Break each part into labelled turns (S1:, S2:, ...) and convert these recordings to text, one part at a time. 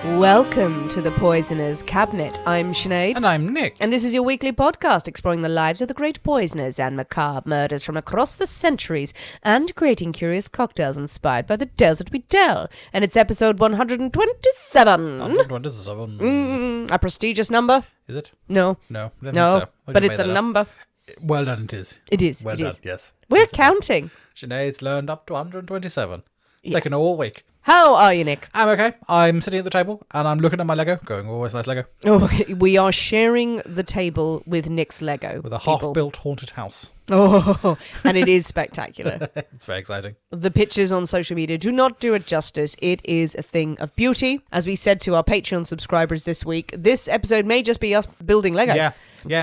S1: Welcome to the Poisoner's Cabinet. I'm Sinead.
S2: And I'm Nick.
S1: And this is your weekly podcast exploring the lives of the great poisoners and macabre murders from across the centuries and creating curious cocktails inspired by the tales that we tell. And it's episode 127.
S2: 127.
S1: A prestigious number?
S2: Is it?
S1: No.
S2: No, I don't
S1: No,
S2: think so.
S1: but it's a number.
S2: Well done, it is.
S1: It is.
S2: Well
S1: it
S2: done,
S1: is.
S2: yes.
S1: We're counting.
S2: Sinead's learned up to 127. It's taken all week.
S1: How are you, Nick?
S2: I'm okay. I'm sitting at the table and I'm looking at my Lego, going, oh, it's nice Lego.
S1: Oh, we are sharing the table with Nick's Lego.
S2: With a half-built haunted house.
S1: Oh, and it is spectacular.
S2: It's very exciting.
S1: The pictures on social media do not do it justice. It is a thing of beauty. As we said to our Patreon subscribers this week, this episode may just be us building Lego.
S2: Yeah,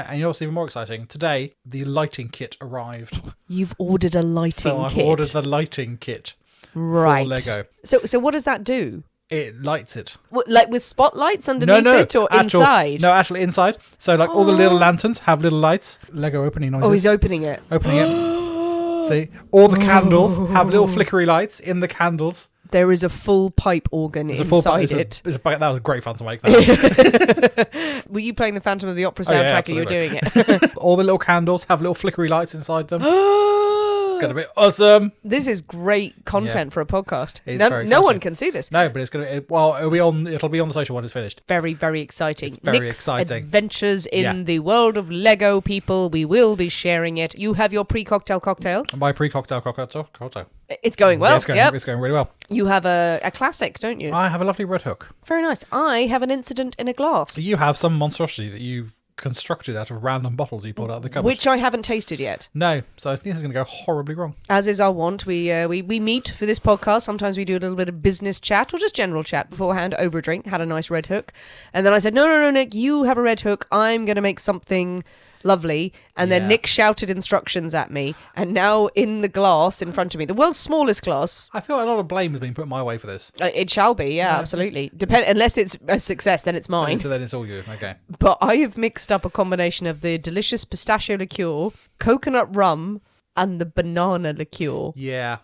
S2: and you know what's even more exciting? Today, the lighting kit arrived.
S1: You've ordered a lighting kit.
S2: So I've ordered the lighting kit.
S1: Right.
S2: For Lego.
S1: So what does that do?
S2: It lights it.
S1: What, like with spotlights underneath it or inside?
S2: No, actually inside. So like all the little lanterns have little lights. Lego opening noises.
S1: Oh, he's opening it.
S2: Opening it. See? All the candles have little flickery lights in the candles.
S1: There is a full pipe organ inside it.
S2: That was great fun to make that.
S1: Were you playing the Phantom of the Opera soundtrack and you were doing
S2: absolutely.
S1: it?
S2: All the little candles have little flickery lights inside them. It's going to be awesome.
S1: This is great content for a podcast.
S2: No
S1: one can see this.
S2: No, but it's going to it'll be on the social when it's finished.
S1: Very, very exciting.
S2: It's very
S1: Nick's
S2: exciting.
S1: Adventures in the world of Lego, people. We will be sharing it. You have your pre-cocktail cocktail.
S2: My pre-cocktail cocktail.
S1: It's going well.
S2: It's going really well.
S1: You have a classic, don't you?
S2: I have a lovely red hook.
S1: Very nice. I have an incident in a glass.
S2: You have some monstrosity that you've constructed out of random bottles you pulled out of the cupboard.
S1: Which I haven't tasted yet.
S2: No, so I think this is going to go horribly wrong.
S1: As is our wont, we meet for this podcast. Sometimes we do a little bit of business chat or just general chat beforehand over a drink. Had a nice red hook. And then I said, no, Nick, you have a red hook. I'm going to make something lovely. And then Nick shouted instructions at me. And now in the glass in front of me, the world's smallest glass.
S2: I feel like a lot of blame has been put my way for this.
S1: It shall be, absolutely. Unless it's a success, then it's mine.
S2: So then it's all you, okay.
S1: But I have mixed up a combination of the delicious pistachio liqueur, coconut rum, and the banana liqueur.
S2: Yeah.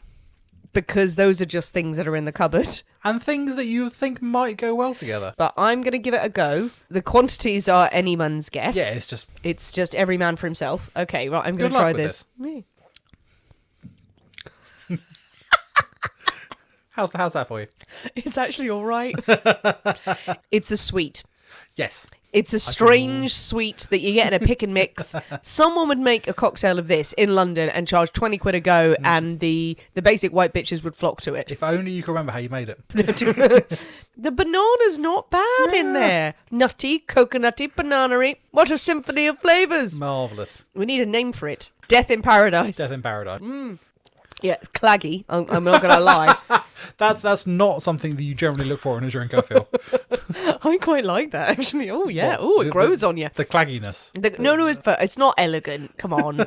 S1: Because those are just things that are in the cupboard.
S2: And things that you think might go well together.
S1: But I'm going to give it a go. The quantities are anyone's guess.
S2: Yeah,
S1: it's just every man for himself. Okay, right, I'm going to try this.
S2: How's that for you?
S1: It's actually all right. It's a sweet.
S2: Yes.
S1: It's a strange sweet that you get in a pick and mix. Someone would make a cocktail of this in London and charge 20 quid a go, and the basic white bitches would flock to it.
S2: If only you could remember how you made it.
S1: The banana's not bad in there. Nutty, coconutty, banana-y. What a symphony of flavours.
S2: Marvellous.
S1: We need a name for it. Death in Paradise.
S2: Death in Paradise.
S1: Yeah, it's claggy. I'm not going to lie.
S2: That's not something that you generally look for in a drink, I feel.
S1: I quite like that, actually. Oh, yeah. Oh, it grows on you.
S2: The clagginess.
S1: No, it's not elegant. Come on.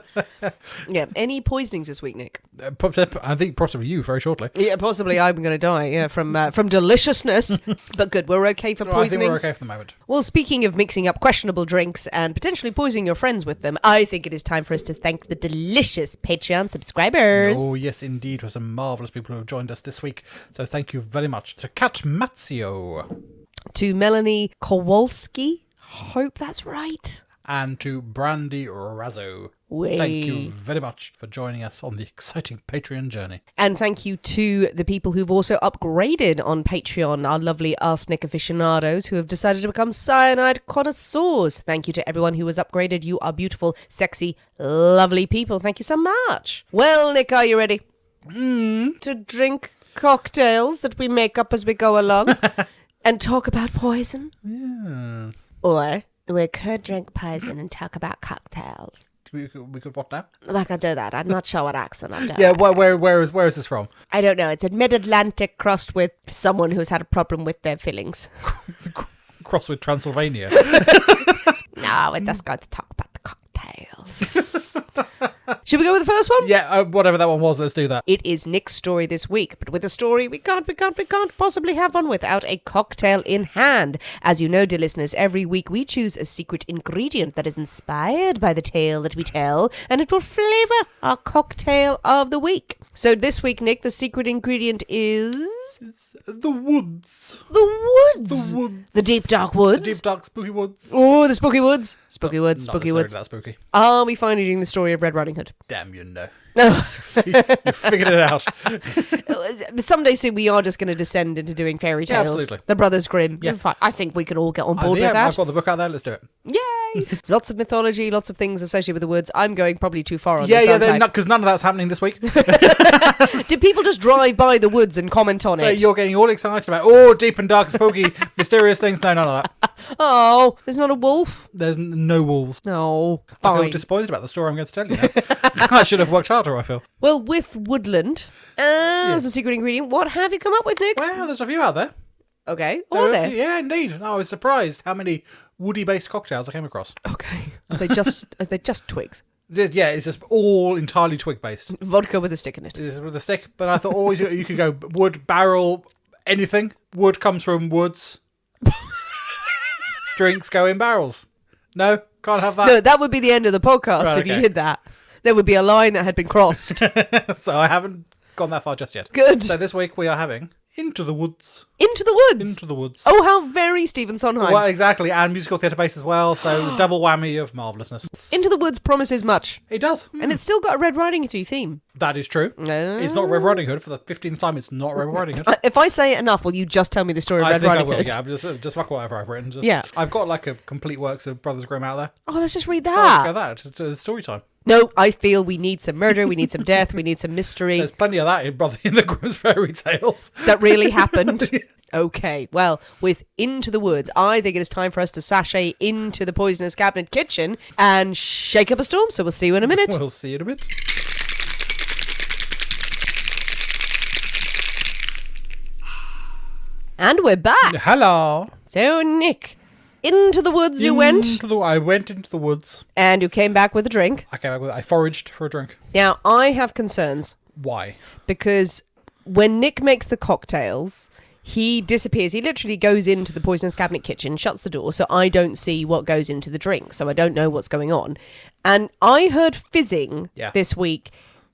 S1: Yeah. Any poisonings this week, Nick?
S2: I think possibly you very shortly.
S1: Yeah, possibly I'm going to die. Yeah, from deliciousness. But good, we're okay for poisonings.
S2: I think we're okay for the moment.
S1: Well, speaking of mixing up questionable drinks and potentially poisoning your friends with them, I think it is time for us to thank the delicious Patreon subscribers.
S2: Oh, yes, indeed. For some marvellous people who have joined us this week. So thank you very much to Kat Mazzio.
S1: To Melanie Kowalski. Hope that's right.
S2: And to Brandy Razzo. Thank you very much for joining us on the exciting Patreon journey.
S1: And thank you to the people who've also upgraded on Patreon, our lovely arsenic aficionados who have decided to become cyanide connoisseurs. Thank you to everyone who has upgraded. You are beautiful, sexy, lovely people. Thank you so much. Well, Nick, are you ready? To drink cocktails that we make up as we go along and talk about poison?
S2: Yes.
S1: Or we could drink poison and talk about cocktails.
S2: We could what now?
S1: I could do that. I'm not sure what accent I'm doing.
S2: Yeah, where is this from?
S1: I don't know. It's a mid-Atlantic crossed with someone who's had a problem with their feelings.
S2: Crossed with Transylvania.
S1: No, we're just going to talk about the cocktails. Should we go with the first one?
S2: Yeah, whatever that one was, let's do that.
S1: It is Nick's story this week, but with a story we can't possibly have one without a cocktail in hand. As you know, dear listeners, every week we choose a secret ingredient that is inspired by the tale that we tell, and it will flavour our cocktail of the week. So this week, Nick, the secret ingredient is...
S2: The woods.
S1: The woods.
S2: The woods.
S1: The deep, dark woods.
S2: The deep, dark, spooky woods.
S1: Oh, the spooky woods. Spooky woods,
S2: Not
S1: spooky
S2: necessarily
S1: woods.
S2: that spooky.
S1: Are we finally doing the story of Red Riding Hood?
S2: Damn, you know.
S1: No.
S2: You figured it out.
S1: Someday soon we are just going to descend into doing fairy
S2: Yeah,
S1: tales.
S2: absolutely.
S1: The Brothers Grimm.
S2: Yeah.
S1: Fine. I think we can all get on board
S2: Yeah,
S1: with that.
S2: I've got the book out there. Let's do it.
S1: Yay! It's lots of mythology, lots of things associated with the woods. I'm going probably too far on
S2: Yeah,
S1: this,
S2: yeah,
S1: aren't I?
S2: because none of that's happening this week.
S1: Did people just drive by the woods and comment on
S2: So
S1: it?
S2: you're getting all excited about, deep and dark, spooky, mysterious things. No, none of that.
S1: Oh, there's not a wolf?
S2: There's no wolves.
S1: No.
S2: I feel
S1: Fine.
S2: disappointed about the story I'm going to tell you now. I should have worked harder, I feel.
S1: Well, with woodland as a secret ingredient, what have you come up with, Nick?
S2: Well, there's a few out there.
S1: Okay.
S2: There
S1: Are
S2: are a
S1: there?
S2: few- Yeah, indeed. I was surprised how many woody-based cocktails I came across.
S1: Okay. Are they just twigs?
S2: Yeah, it's just all entirely twig-based.
S1: Vodka with a stick in it.
S2: This is with a stick, but I thought always you could go wood, barrel, anything. Wood comes from woods. Drinks go in barrels. No, can't have that.
S1: No, that would be the end of the podcast
S2: Right,
S1: if you
S2: okay.
S1: did that. There would be a line that had been crossed.
S2: So I haven't gone that far just yet.
S1: Good.
S2: So this week we are having Into the Woods.
S1: Into the woods.
S2: Into the Woods.
S1: Oh, how very Stephen Sondheim.
S2: Well, exactly, and musical theatre based as well, so double whammy of marvellousness.
S1: Into the woods promises much.
S2: It does.
S1: And it's still got a Red Riding Hood theme.
S2: That is true. It's not Red Riding Hood for the 15th time. It's not Red Riding Hood.
S1: If I say it enough, will you just tell me the story of
S2: I
S1: Red
S2: think I
S1: Riding
S2: will.
S1: Hood?
S2: Yeah, I'm just fuck whatever I've written.
S1: Yeah.
S2: I've got like a complete works of Brothers Grimm out there.
S1: Oh, let's just read
S2: So let's go
S1: that.
S2: that. It's story time.
S1: No, I feel we need some murder, we need some death, we need some mystery
S2: There's plenty of that in the Grimm's fairy tales.
S1: that really happened. Okay, well, with Into the Woods, I think it is time for us to sashay into the Poisonous Cabinet kitchen and shake up a storm, so we'll see you in a minute.
S2: We'll see you in a bit.
S1: And we're back.
S2: Hello.
S1: So, Nick, into the woods you went,
S2: I went into the woods.
S1: and you came back with a drink.
S2: I came back with. I foraged for a drink.
S1: Now, I have concerns,
S2: Why?
S1: because when Nick makes the cocktails, he disappears. He literally goes into the Poisonous Cabinet kitchen, shuts the door, so I don't see what goes into the drink, so I don't know what's going on. And I heard fizzing this week,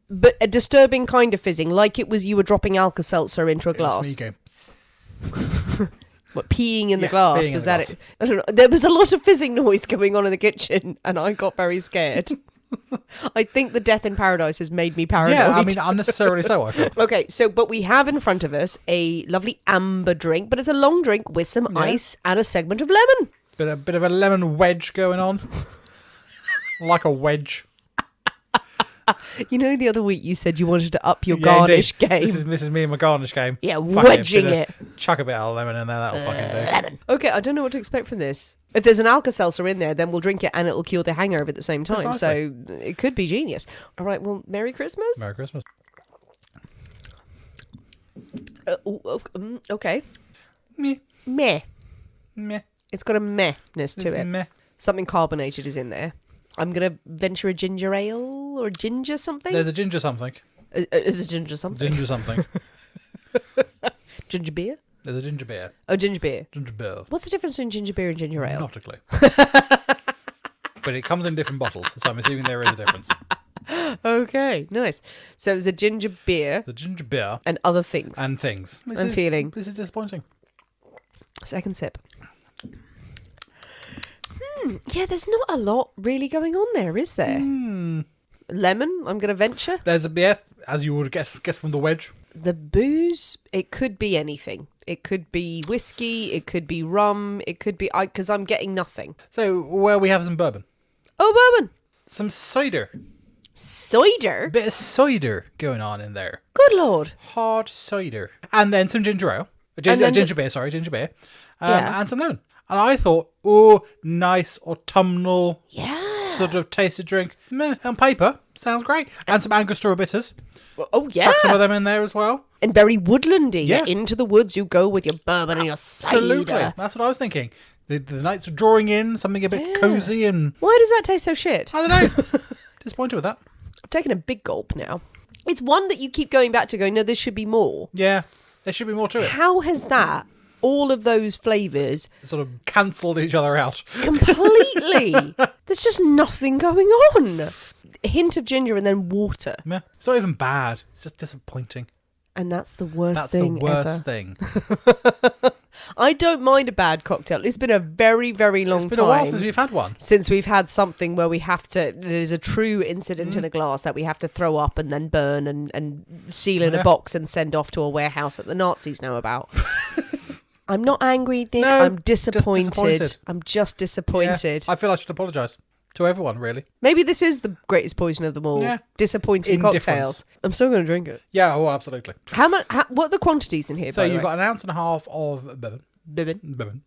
S1: but a disturbing kind of fizzing, like it was you were dropping Alka-Seltzer into a glass.
S2: It's me going.
S1: What, peeing in the
S2: Yeah,
S1: glass?
S2: peeing in
S1: Was
S2: the
S1: that
S2: glass.
S1: it? I don't know. There was a lot of fizzing noise going on in the kitchen, and I got very scared. I think the Death in Paradise has made me paranoid.
S2: Yeah, I mean unnecessarily so. I feel.
S1: Okay, so, but we have in front of us a lovely amber drink, but it's a long drink with some ice and a segment of lemon.
S2: A bit of a lemon wedge going on. Like a wedge.
S1: You know, the other week you said you wanted to up your
S2: Yeah,
S1: garnish
S2: indeed.
S1: game.
S2: This is me and my garnish game.
S1: Yeah,
S2: Fuck
S1: wedging
S2: bit
S1: it.
S2: Chuck a bit of lemon in there. That'll fucking do.
S1: Lemon. Okay, I don't know what to expect from this. If there's an Alka-Seltzer in there, then we'll drink it and it'll cure the hangover at the same time.
S2: Precisely.
S1: So it could be genius. All right, well, Merry Christmas.
S2: Merry Christmas.
S1: Okay.
S2: Meh.
S1: Meh.
S2: Meh.
S1: It's got a mehness to
S2: It's
S1: it.
S2: meh.
S1: Something carbonated is in there. I'm going to venture a ginger ale or ginger something.
S2: There's a ginger something.
S1: Is it ginger something?
S2: Ginger something.
S1: Ginger beer?
S2: There's a ginger beer.
S1: Oh, ginger beer.
S2: Ginger beer.
S1: What's the difference between ginger beer and ginger ale?
S2: Not a clue. But it comes in different bottles, so I'm assuming there is a difference.
S1: Okay, nice. So it's a ginger beer
S2: The ginger beer
S1: and other things.
S2: and things.
S1: I'm feeling.
S2: This is disappointing.
S1: Second sip. Yeah, there's not a lot really going on there, is there? Lemon, I'm going to venture.
S2: There's a beer, as you would guess from the wedge.
S1: The booze, it could be anything. It could be whiskey, it could be rum, it could be... Because I'm getting nothing.
S2: So, where we have some bourbon.
S1: Oh, bourbon.
S2: Some cider.
S1: Cider?
S2: A bit of cider going on in there.
S1: Good Lord.
S2: Hard cider. And then some ginger ale.
S1: then
S2: Ginger beer, sorry, ginger beer.
S1: Yeah.
S2: And some lemon. And I thought, oh, nice autumnal
S1: Yeah.
S2: sort of tasted drink. Meh, on paper, sounds great. And some Angostura bitters.
S1: Oh, yeah.
S2: Chuck some of them in there as well.
S1: And very woodlandy.
S2: Yeah.
S1: Into the woods you go with your bourbon and your cider.
S2: Absolutely. That's what I was thinking. The nights are drawing in, something a bit cosy and...
S1: Why does that taste so shit?
S2: I don't know. Disappointed with that.
S1: I've taken a big gulp now. It's one that you keep going back to going, no, there should be more.
S2: Yeah, there should be more to it.
S1: How has that, all of those flavours,
S2: Sort of cancelled each other out.
S1: completely... There's just nothing going on. A hint of ginger and then water.
S2: Meh. It's not even bad. It's just disappointing.
S1: And that's the worst
S2: That's
S1: thing
S2: the worst
S1: ever.
S2: thing.
S1: I don't mind a bad cocktail. It's been a very, very long time.
S2: It's been a while since we've had one.
S1: Since we've had something where we have to, there's a true incident in a glass that we have to throw up and then burn and seal in a box and send off to a warehouse that the Nazis know about. I'm not angry, Nick.
S2: No,
S1: I'm disappointed. I'm just
S2: Yeah,
S1: disappointed.
S2: I feel I should apologise to everyone, really.
S1: Maybe this is the greatest poison of them all.
S2: Yeah.
S1: Disappointing cocktails. I'm still going to drink it.
S2: Yeah, oh, absolutely.
S1: How much? What are the quantities in here?
S2: So
S1: by the
S2: you've
S1: way?
S2: got 1.5 ounces of
S1: Bibbin.
S2: bourbon,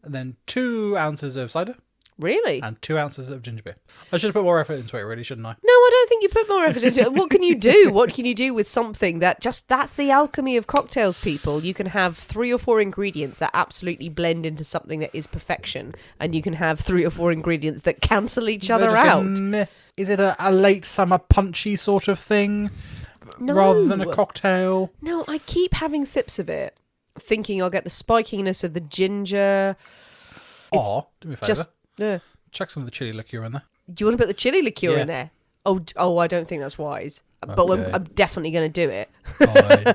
S2: and then 2 ounces of cider,
S1: Really?
S2: and 2 ounces of ginger beer. I should have put more effort into it, really, shouldn't I?
S1: No, I don't think you put more effort into it. What can you do? What can you do with something that's the alchemy of cocktails, people. You can have 3 or 4 ingredients that absolutely blend into something that is perfection, and you can have 3 or 4 ingredients that cancel each other out.
S2: Is it a late summer punchy sort of thing,
S1: No.
S2: rather than a cocktail?
S1: No, I keep having sips of it, thinking I'll get the spikiness of the ginger.
S2: Or, do me a favour,
S1: Just
S2: chuck some of the chili liqueur in there.
S1: do you want to put the chili liqueur
S2: Yeah.
S1: in there? Oh, I don't think that's wise. But
S2: Okay.
S1: I'm definitely going to do it.
S2: Fine.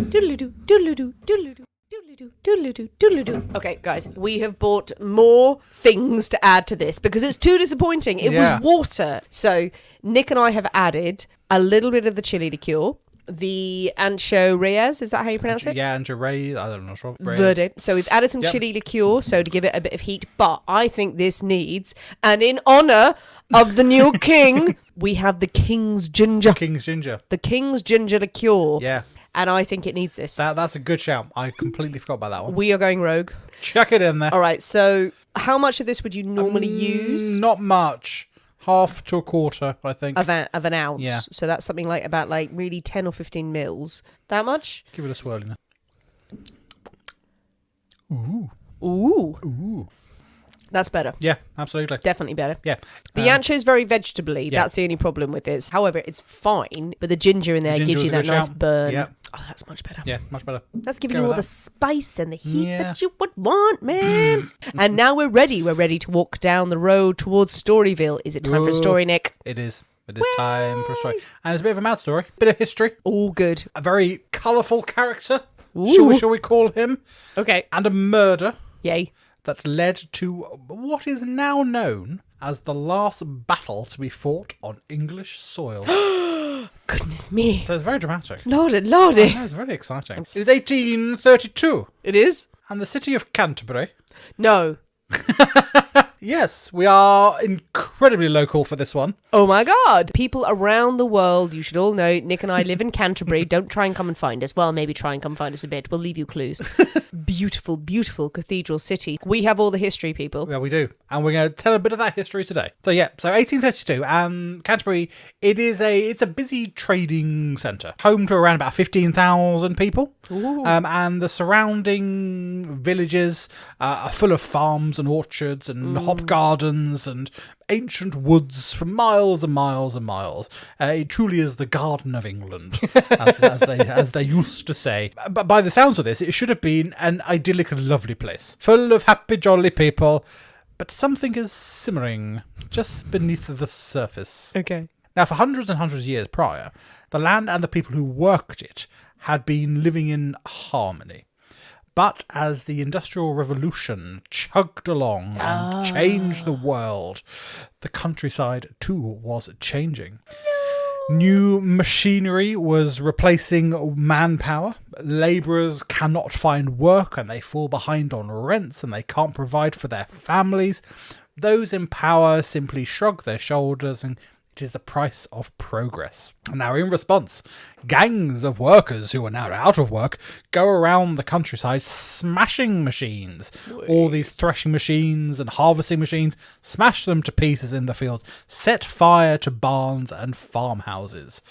S1: Doodle-doo, doodle-doo, doodle-doo, doodle-doo, doodle-doo, doodle-doo. Okay, guys, we have bought more things to add to this because it's too disappointing. It
S2: Yeah.
S1: was water. So Nick and I have added a little bit of the chili liqueur, the ancho reyes, is that how you pronounce it?
S2: Yeah, and Ray, I don't know. Sure.
S1: Verde. So we've added some
S2: Yep.
S1: chili liqueur, so to give it a bit of heat. But I think this needs, and in honour of the new king, we have the king's ginger.
S2: King's ginger.
S1: The king's ginger liqueur.
S2: Yeah,
S1: And I think it needs this.
S2: that's a good shout. I completely forgot about that one.
S1: We are going rogue.
S2: Chuck it in there.
S1: All right. So how much of this would you normally use?
S2: Not much. 1/2 to 1/4, I think.
S1: Of an ounce.
S2: Yeah.
S1: So that's something like about like really 10 or 15 mils. That much?
S2: Give it a swirl in there. Ooh.
S1: Ooh.
S2: Ooh.
S1: That's better.
S2: Yeah, absolutely.
S1: Definitely better.
S2: Yeah.
S1: The ancho is very vegetable-y.
S2: Yeah.
S1: That's the only problem with this. However, it's fine, but the ginger in there
S2: ginger
S1: gives
S2: was
S1: you
S2: a
S1: that
S2: good
S1: nice
S2: shout.
S1: burn.
S2: Yeah.
S1: Oh, that's much better.
S2: Yeah, much better.
S1: That's giving
S2: Go
S1: you all
S2: with
S1: the
S2: that.
S1: spice and the heat
S2: Yeah.
S1: that you would want, man. And now we're ready. We're ready to walk down the road towards Storyville. Is it time for a
S2: Ooh.
S1: story, Nick?
S2: It is. It is time for a story. And it's a bit of a mad story. Bit of history.
S1: All good.
S2: A very colourful character.
S1: Ooh.
S2: Shall we call him?
S1: Okay.
S2: And a murder
S1: Yay.
S2: that led to what is now known as the last battle to be fought on English soil.
S1: Goodness me.
S2: So it's very dramatic.
S1: Lordy,
S2: I
S1: lordy.
S2: know, it's very exciting. It is 1832,
S1: It is?
S2: and the city of Canterbury.
S1: No.
S2: Yes, we are incredibly local for this one.
S1: Oh my God. People around the world, you should all know, Nick and I live in Canterbury. Don't try and come and find us. Well, maybe try and come find us a bit. We'll leave you clues. Beautiful, beautiful cathedral city. We have all the history, people.
S2: Yeah, we do. And we're going to tell a bit of that history today. So 1832, and Canterbury, it's a busy trading centre, home to around about 15,000 people. And the surrounding villages are full of farms and orchards and hop gardens and ancient woods for miles and miles and miles. It truly is the Garden of England, as they used to say. But by the sounds of this, it should have been an idyllic and lovely place, full of happy, jolly people. But something is simmering just beneath the surface.
S1: Okay.
S2: Now, for hundreds and hundreds of years prior, the land and the people who worked it had been living in harmony. But as the Industrial Revolution chugged along and changed the world, the countryside too was changing. New machinery was replacing manpower. Labourers cannot find work and they fall behind on rents and they can't provide for their families. Those in power simply shrug their shoulders and it is the price of progress. Now, in response, gangs of workers who are now out of work go around the countryside smashing machines. All these threshing machines and harvesting machines, smash them to pieces in the fields, set fire to barns and farmhouses.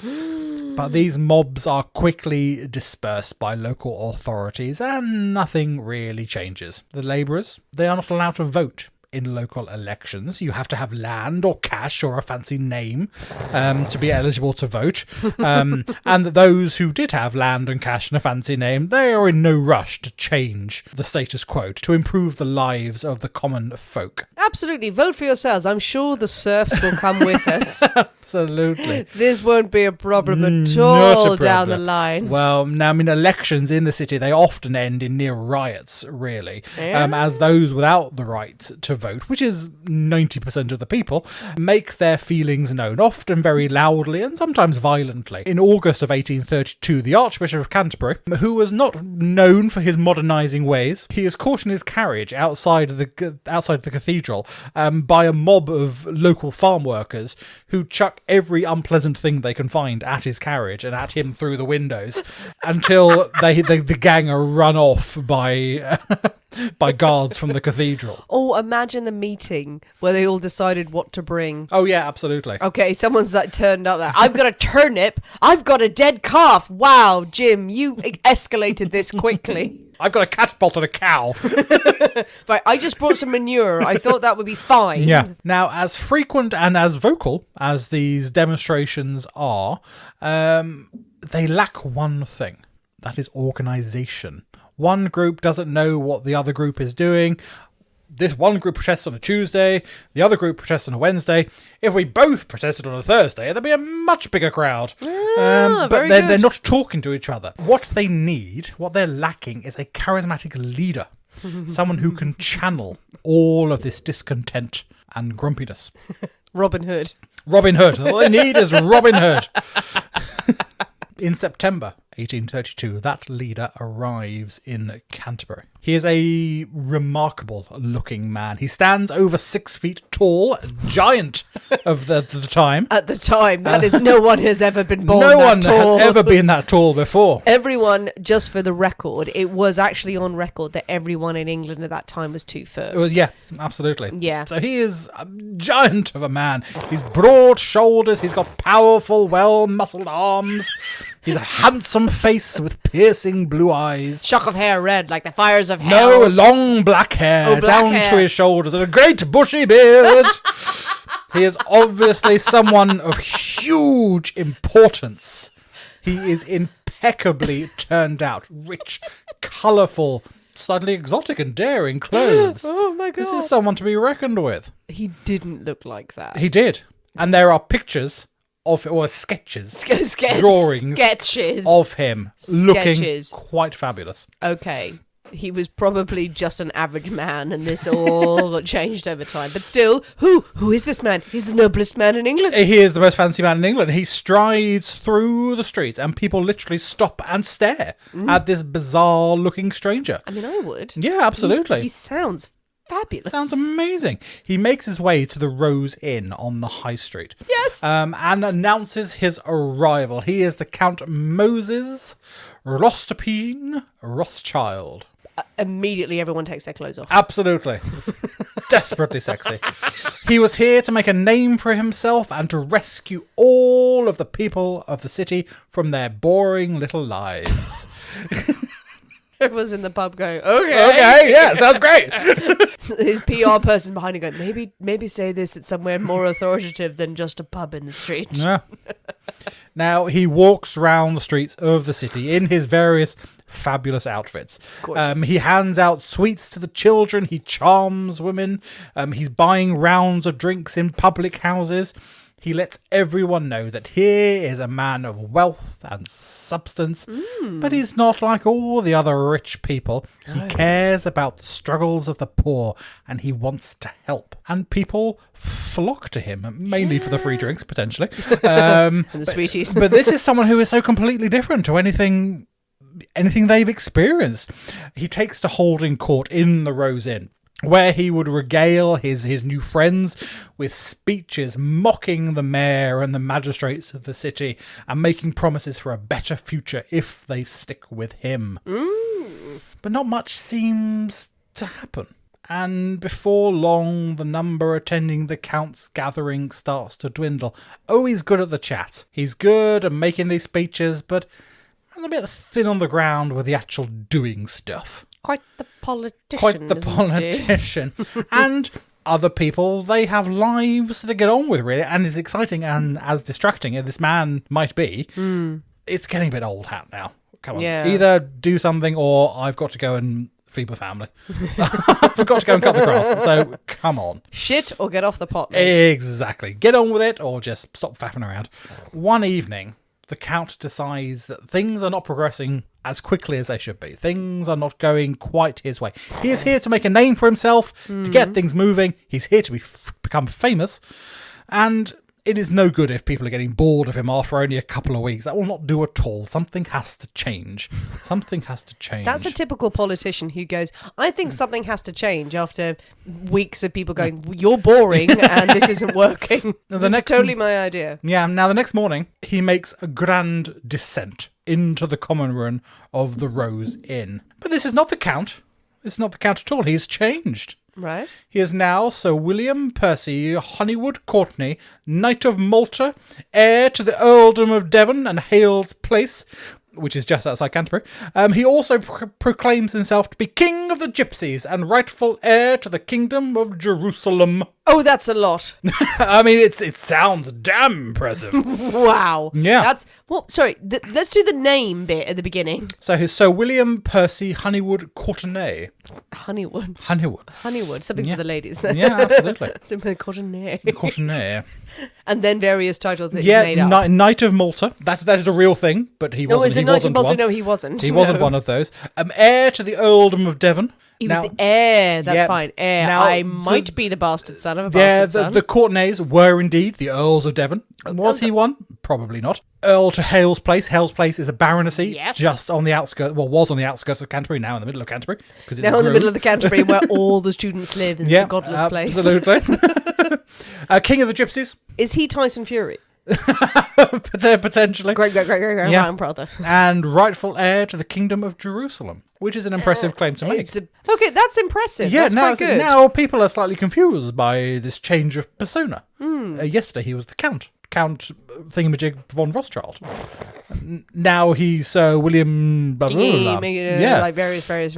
S2: But these mobs are quickly dispersed by local authorities and nothing really changes. The labourers, they are not allowed to vote in local elections. You have to have land or cash or a fancy name to be eligible to vote. And those who did have land and cash and a fancy name, they are in no rush to change the status quo, to improve the lives of the common folk.
S1: Absolutely. Vote for yourselves. I'm sure the serfs will come with us.
S2: Absolutely.
S1: This won't be a problem at
S2: Not a
S1: all down the
S2: problem.
S1: line.
S2: Well, now, I mean, elections in the city, they often end in near riots, really, as those without the right to vote, which is 90% of the people, make their feelings known, often very loudly and sometimes violently. In August of 1832, the Archbishop of Canterbury, who was not known for his modernising ways, he is caught in his carriage outside of the cathedral by a mob of local farm workers who chuck every unpleasant thing they can find at his carriage and at him through the windows until the gang are run off by by guards from the cathedral.
S1: Oh, imagine the meeting where they all decided what to bring.
S2: Oh yeah, absolutely.
S1: Okay, someone's like turned up there. I've got a turnip. I've got a dead calf. Wow, Jim, you escalated this quickly.
S2: I've got a catapult and a cow.
S1: Right, I just brought some manure. I thought that would be fine.
S2: Yeah. Now, as frequent and as vocal as these demonstrations are, they lack one thing. That is organisation. One group doesn't know what the other group is doing. This one group protests on a Tuesday, the other group protests on a Wednesday. If we both protested on a Thursday, there'd be a much bigger crowd. But they're not talking to each other. What they need, what they're lacking, is a charismatic leader. Someone who can channel all of this discontent and grumpiness.
S1: Robin Hood.
S2: Robin Hood. All they need is Robin Hood. In September 1832, that leader arrives in Canterbury. He is a remarkable looking man. He stands over 6 feet tall, a giant of the time.
S1: At the time, that is, no one has ever been born
S2: No
S1: that
S2: one
S1: tall.
S2: has ever been that tall before.
S1: Everyone, just for the record, it was actually on record that everyone in England at that time was 2 foot.
S2: It was, yeah, absolutely.
S1: Yeah.
S2: So he is a giant of a man. He's broad shoulders. He's got powerful, well-muscled arms. He's a handsome face with piercing blue eyes.
S1: Shock of hair red like the fires of
S2: No,
S1: hell.
S2: long black hair
S1: Oh, black
S2: down
S1: hair.
S2: to his shoulders and a great bushy beard. He is obviously someone of huge importance. He is impeccably turned out, rich, colourful, slightly exotic and daring clothes.
S1: Oh my god.
S2: This is someone to be reckoned with.
S1: He didn't look like that.
S2: He did. And there are pictures of, or sketches, drawings
S1: sketches
S2: of him looking
S1: Sketches.
S2: quite fabulous.
S1: Okay. He was probably just an average man, and this all got changed over time. But still, who is this man? He's the noblest man in England.
S2: He is the most fancy man in England. He strides through the streets and people literally stop and stare at this bizarre-looking stranger.
S1: I mean, I would.
S2: Yeah, absolutely.
S1: He sounds fabulous.
S2: Sounds amazing. He makes his way to the Rose Inn on the High Street.
S1: Yes.
S2: And announces his arrival. He is the Count Moses Rostopine Rothschild.
S1: Immediately, everyone takes their clothes off.
S2: Absolutely. It's desperately sexy. He was here to make a name for himself and to rescue all of the people of the city from their boring little lives.
S1: Everyone's in the pub going, okay.
S2: Okay, yeah, sounds great.
S1: His PR person behind him going, maybe say this at somewhere more authoritative than just a pub in the street.
S2: Yeah. Now, he walks round the streets of the city in his various fabulous outfits. He hands out sweets to the children. He charms women. He's buying rounds of drinks in public houses. He lets everyone know that here is a man of wealth and substance, but he's not like all the other rich people. He cares about the struggles of the poor, and he wants to help. And people flock to him, mainly for the free drinks, potentially.
S1: And the sweeties.
S2: But this is someone who is so completely different to anything they've experienced. He takes to holding court in the Rose Inn, where he would regale his new friends with speeches mocking the mayor and the magistrates of the city and making promises for a better future if they stick with him. But not much seems to happen. And before long, the number attending the Count's gathering starts to dwindle. Oh, he's good at the chat. He's good at making these speeches, but a bit thin on the ground with the actual doing stuff.
S1: Quite the politician.
S2: And other people, they have lives to get on with, really. And as exciting and as distracting as this man might be, it's getting a bit old hat now. Come on.
S1: Yeah.
S2: Either do something or I've got to go and feed my family. I've got to go and cut the grass. So Come on.
S1: Shit or get off the pot, mate.
S2: Exactly. Get on with it or just stop faffing around. One evening, the Count decides that things are not progressing as quickly as they should be. Things are not going quite his way. He is here to make a name for himself, to get things moving. He's here to become famous. And it is no good if people are getting bored of him after only a couple of weeks. That will not do at all. Something has to change. Something has to change.
S1: That's a typical politician who goes, I think something has to change after weeks of people going, you're boring and this isn't working. Totally my idea.
S2: Yeah, now the next morning, he makes a grand descent into the common room of the Rose Inn. But this is not the Count. This is not the Count at all. He's changed.
S1: Right.
S2: He is now Sir William Percy Honeywood Courtenay, Knight of Malta, heir to the Earldom of Devon and Hales Place, which is just outside Canterbury. He also proclaims himself to be King of the Gypsies and rightful heir to the Kingdom of Jerusalem.
S1: Oh, that's a lot.
S2: I mean, it sounds damn impressive.
S1: Wow.
S2: Yeah.
S1: That's sorry. Let's do the name bit at the beginning.
S2: So he's Sir William Percy Honeywood Courtenay.
S1: Honeywood. Something for the ladies.
S2: Yeah, absolutely.
S1: Something Courtenay.
S2: Courtenay.
S1: And then various titles that he made up.
S2: Knight of Malta. That is a real thing, but he wasn't.
S1: No, is it Knight of Malta? No, he wasn't.
S2: He wasn't one of those. Heir to the Earldom of Devon.
S1: He was the heir. That's fine. Heir. Now, I might be the bastard son of a bastard son.
S2: The Courtenays were indeed the Earls of Devon. Was he one? Probably not. Earl to Hales Place. Hales Place is a baronetcy.
S1: Yes.
S2: Just on the outskirts. Well, was on the outskirts of Canterbury. Now in the middle of Canterbury.
S1: Now in the middle of the Canterbury where all the students live in this godless place.
S2: Absolutely. King of the Gypsies.
S1: Is he Tyson Fury?
S2: Potentially.
S1: Great grandbrother.
S2: And rightful heir to the Kingdom of Jerusalem, which is an impressive claim to make.
S1: Okay, that's impressive.
S2: Yeah,
S1: that's quite good.
S2: Now people are slightly confused by this change of persona. Yesterday he was the Count Thingamajig von Rothschild. Now he's William. Blah, blah, blah, blah.
S1: Yeah, like various
S2: very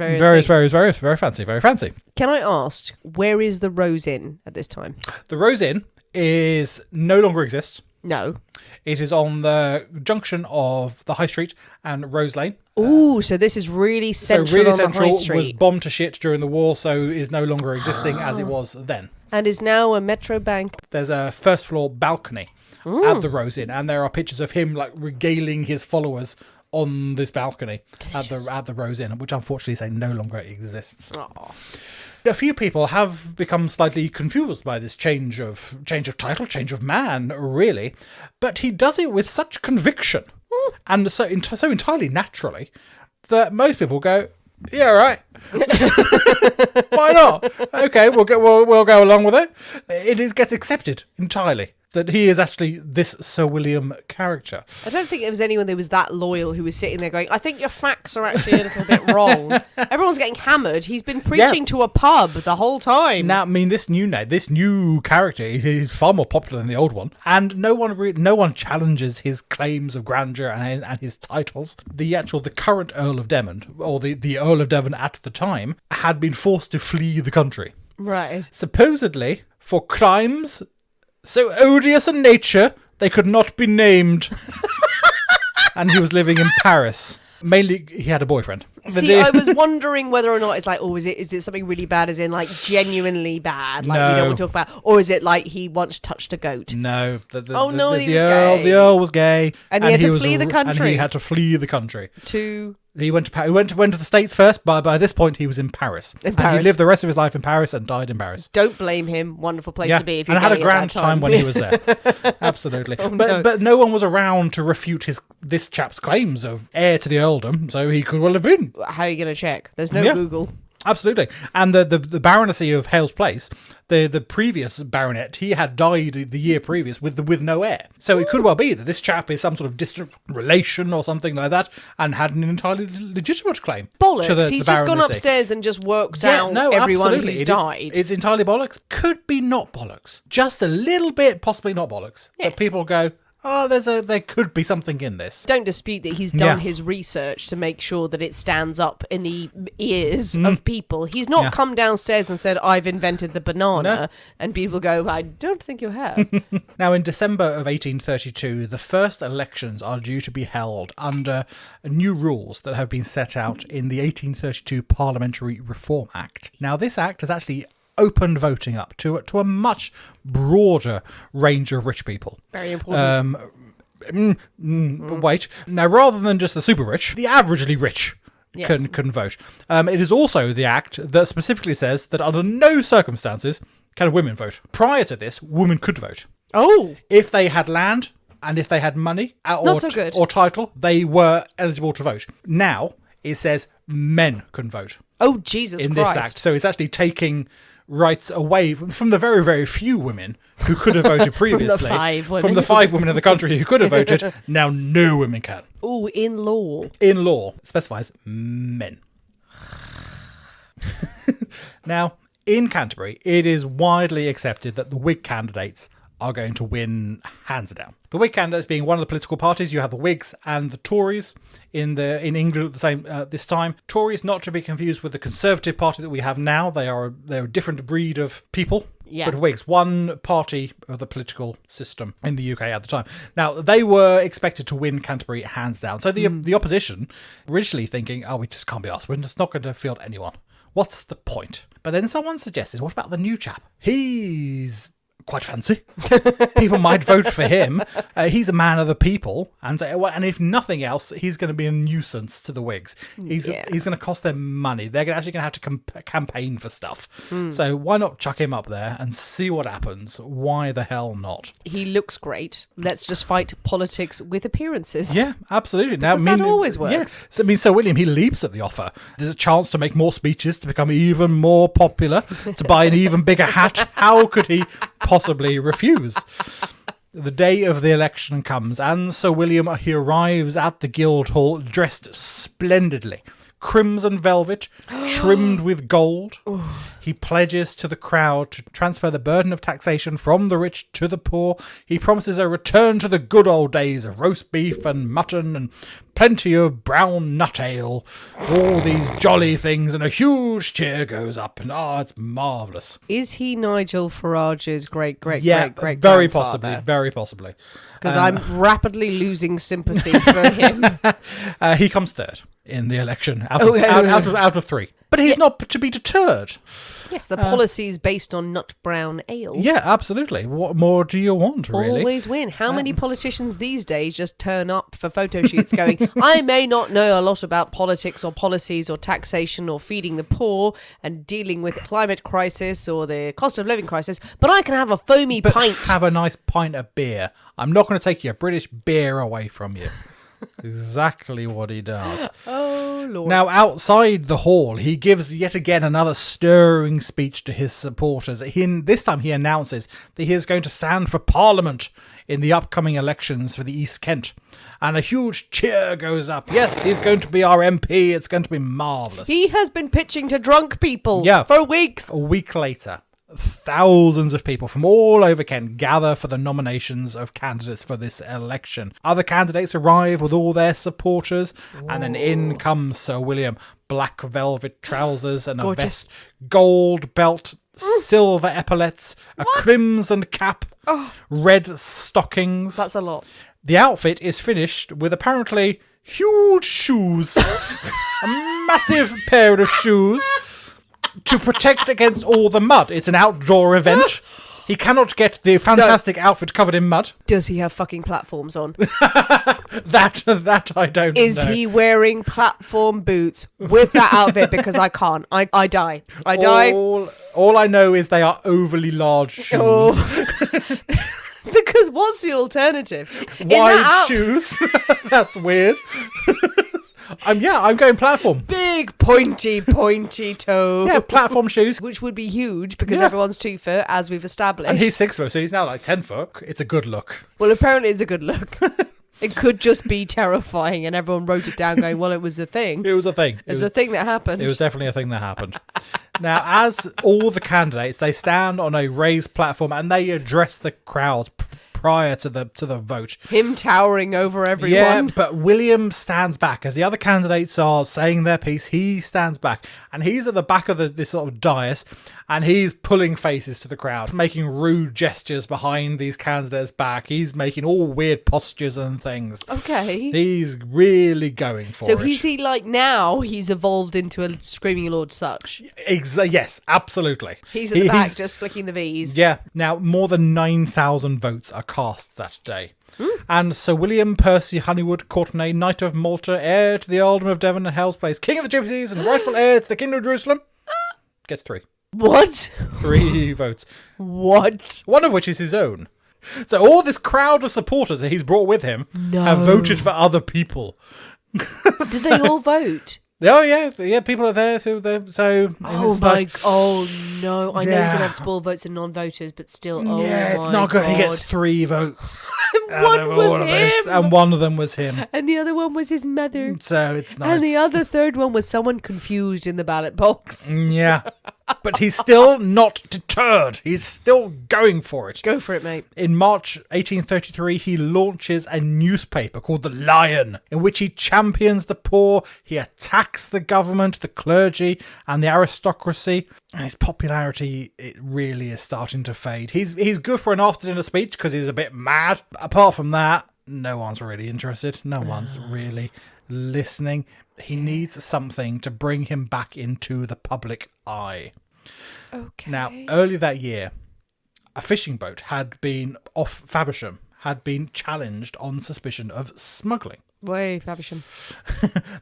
S2: fancy.
S1: Can I ask, where is the Rose Inn at this time?
S2: The Rose Inn is no longer exists.
S1: No.
S2: It is on the junction of the High Street and Rose Lane.
S1: Ooh, so this is really central on the High Street.
S2: Was bombed to shit during the war, so is no longer existing as it was then.
S1: And is now a Metro Bank.
S2: There's a first floor balcony at the Rose Inn, and there are pictures of him like regaling his followers on this balcony at the Rose Inn, which unfortunately say no longer exists.
S1: Aww.
S2: A few people have become slightly confused by this change of title, change of man, really, but he does it with such conviction and so entirely naturally that most people go, yeah, right. Why not? Okay, we'll go along with it. It gets accepted entirely that he is actually this Sir William character.
S1: I don't think there was anyone that was that loyal who was sitting there going, I think your facts are actually a little bit wrong. Everyone's getting hammered. He's been preaching to a pub the whole time.
S2: Now, I mean, this new character is far more popular than the old one, and no one challenges his claims of grandeur and his titles. The current Earl of Devon, or the Earl of Devon at the time, had been forced to flee the country.
S1: Right.
S2: Supposedly for crimes so odious in nature, they could not be named. And he was living in Paris. Mainly, he had a boyfriend.
S1: See, I was wondering whether or not it's like, is it something really bad, as in like genuinely bad, like we don't want to talk about, or is it like he once touched a goat?
S2: No.
S1: He was gay.
S2: The Earl was gay,
S1: and he had to flee the country.
S2: And he had to flee the country
S1: to.
S2: He went to the States first, but by this point he was in Paris. And he lived the rest of his life in Paris and died in Paris.
S1: Don't blame him. Wonderful place to be. If you're
S2: and had a grand time when he was there. Absolutely. But no one was around to refute this chap's claims of heir to the earldom, so he could well have been.
S1: How are you going to check? There's no Google.
S2: Absolutely. And the baronetcy of Hales Place, the previous baronet, he had died the year previous with no heir. So it could well be that this chap is some sort of distant relation or something like that and had an entirely legitimate claim.
S1: Bollocks. He's just gone upstairs and just worked out everyone who's died.
S2: It's entirely bollocks. Could be not bollocks. Just a little bit, possibly not bollocks. Yes. But people go, there could be something in this.
S1: Don't dispute that he's done his research to make sure that it stands up in the ears of people. He's not come downstairs and said, I've invented the banana, and people go, I don't think you have.
S2: Now, in December of 1832, the first elections are due to be held under new rules that have been set out in the 1832 Parliamentary Reform Act. Now, this act has actually opened voting up to a much broader range of rich people.
S1: Very important.
S2: Wait. Now, rather than just the super rich, the averagely rich can vote. It is also the act that specifically says that under no circumstances can women vote. Prior to this, women could vote.
S1: Oh.
S2: If they had land and if they had money or title, they were eligible to vote. Now, it says men can vote.
S1: Oh, Jesus Christ.
S2: In this act. So it's actually taking rights away from the very, very few women who could have voted previously. From the 5 women in the country who could have voted. Now no women can.
S1: Oh, in law.
S2: In law, it specifies men. Now, in Canterbury, it is widely accepted that the Whig candidates are going to win hands down. The Whig candidates being one of the political parties. You have the Whigs and the Tories in England at the same this time. Tories not to be confused with the Conservative Party that we have now. They're a different breed of people.
S1: Yeah.
S2: But Whigs, one party of the political system in the UK at the time. Now, they were expected to win Canterbury hands down. So the opposition originally thinking, we just can't be asked. We're just not going to field anyone. What's the point? But then someone suggested, what about the new chap? He's quite fancy. People might vote for him. He's a man of the people, and if nothing else, he's going to be a nuisance to the Whigs. He's going to cost them money. They're actually going to have to campaign for stuff. So why not chuck him up there and see what happens? Why the hell not?
S1: He looks great. Let's just fight politics with appearances.
S2: Yeah, absolutely.
S1: Now, that always works.
S2: Yeah. So, Sir William, he leaps at the offer. There's a chance to make more speeches, to become even more popular, to buy an even bigger hat. How could he possibly refuse? The day of the election comes, and Sir William, he arrives at the Guildhall dressed splendidly. Crimson velvet, trimmed with gold. He pledges to the crowd to transfer the burden of taxation from the rich to the poor. He promises a return to the good old days of roast beef and mutton and plenty of brown nut ale. All these jolly things, and a huge cheer goes up, and it's marvellous.
S1: Is he Nigel Farage's great
S2: very possibly, very possibly.
S1: Because I'm rapidly losing sympathy for him.
S2: He comes third in the election out of 3. But he's not to be deterred.
S1: Yes, the policy is based on nut brown ale.
S2: Yeah, absolutely. What more do you want, really?
S1: Always win. How many politicians these days just turn up for photo shoots going, I may not know a lot about politics or policies or taxation or feeding the poor and dealing with climate crisis or the cost of living crisis, but I can have a foamy pint.
S2: Have a nice pint of beer. I'm not going to take your British beer away from you. Exactly what he does.
S1: Oh, Lord.
S2: Now, outside the hall, he gives yet again another stirring speech to his supporters. This time he announces that he is going to stand for Parliament in the upcoming elections for the East Kent. And a huge cheer goes up. Yes, he's going to be our MP. It's going to be marvellous.
S1: He has been pitching to drunk people for weeks.
S2: A week later, thousands of people from all over Kent gather for the nominations of candidates for this election. Other candidates arrive with all their supporters, and then in comes Sir William. Black velvet trousers and a vest, gold belt, silver epaulets, a crimson cap, red stockings.
S1: That's a lot.
S2: The outfit is finished with apparently huge shoes, a massive pair of shoes, to protect against all the mud. It's an outdoor event. He cannot get the fantastic outfit covered in mud.
S1: Does he have fucking platforms on?
S2: That I don't know.
S1: Is he wearing platform boots with that outfit? Because I can't. I die. I die.
S2: All I know is they are overly large shoes.
S1: Because what's the alternative?
S2: Wide shoes. That's weird. I'm going platform.
S1: Big pointy toe.
S2: Yeah, platform shoes.
S1: Which would be huge because everyone's 2 foot, as we've established.
S2: And he's 6 foot, so he's now like 10 foot. It's a good look.
S1: Well, apparently it's a good look. It could just be terrifying, and everyone wrote it down going, well, it was a thing.
S2: It was a thing.
S1: It was a thing that happened.
S2: It was definitely a thing that happened. Now, as all the candidates, they stand on a raised platform and they address the crowd prior to the vote.
S1: Him towering over everyone.
S2: Yeah, but William stands back. As the other candidates are saying their piece, he stands back. And he's at the back of this sort of dais, and he's pulling faces to the crowd, making rude gestures behind these candidates' back. He's making all weird postures and things.
S1: Okay.
S2: He's really going for it.
S1: So is he like now he's evolved into a Screaming Lord Such?
S2: Yes, absolutely.
S1: He's at the back just flicking the V's.
S2: Yeah. Now, more than 9,000 votes are cast that day. And Sir William Percy Honeywood, Courtenay, Knight of Malta, heir to the Earldom of Devon and Hell's Place, King of the Gypsies and rightful heir to the Kingdom of Jerusalem, gets 3.
S1: What?
S2: 3 votes.
S1: What?
S2: One of which is his own. So all this crowd of supporters that he's brought with him have voted for other people.
S1: Did they all vote?
S2: Oh yeah, people are there. Oh
S1: no! I know you can have spoil votes and non-voters, but still,
S2: it's not good. He gets 3 votes.
S1: One was him,
S2: and one of them was him,
S1: and the other one was his mother.
S2: So it's not.
S1: And the other third one was someone confused in the ballot box.
S2: Yeah, but he's still not deterred. He's still going for it.
S1: Go for it, mate.
S2: In March 1833, he launches a newspaper called The Lion, in which he champions the poor. He attacks the government, the clergy, and the aristocracy. And his popularity, it really is starting to fade. He's good for an after-dinner speech because he's a bit mad. Apart from that, no one's really interested. No one's really listening. He needs something to bring him back into the public eye.
S1: Okay.
S2: Now, earlier that year, a fishing boat had been off Faversham, had been challenged on suspicion of smuggling.
S1: Way, Faversham.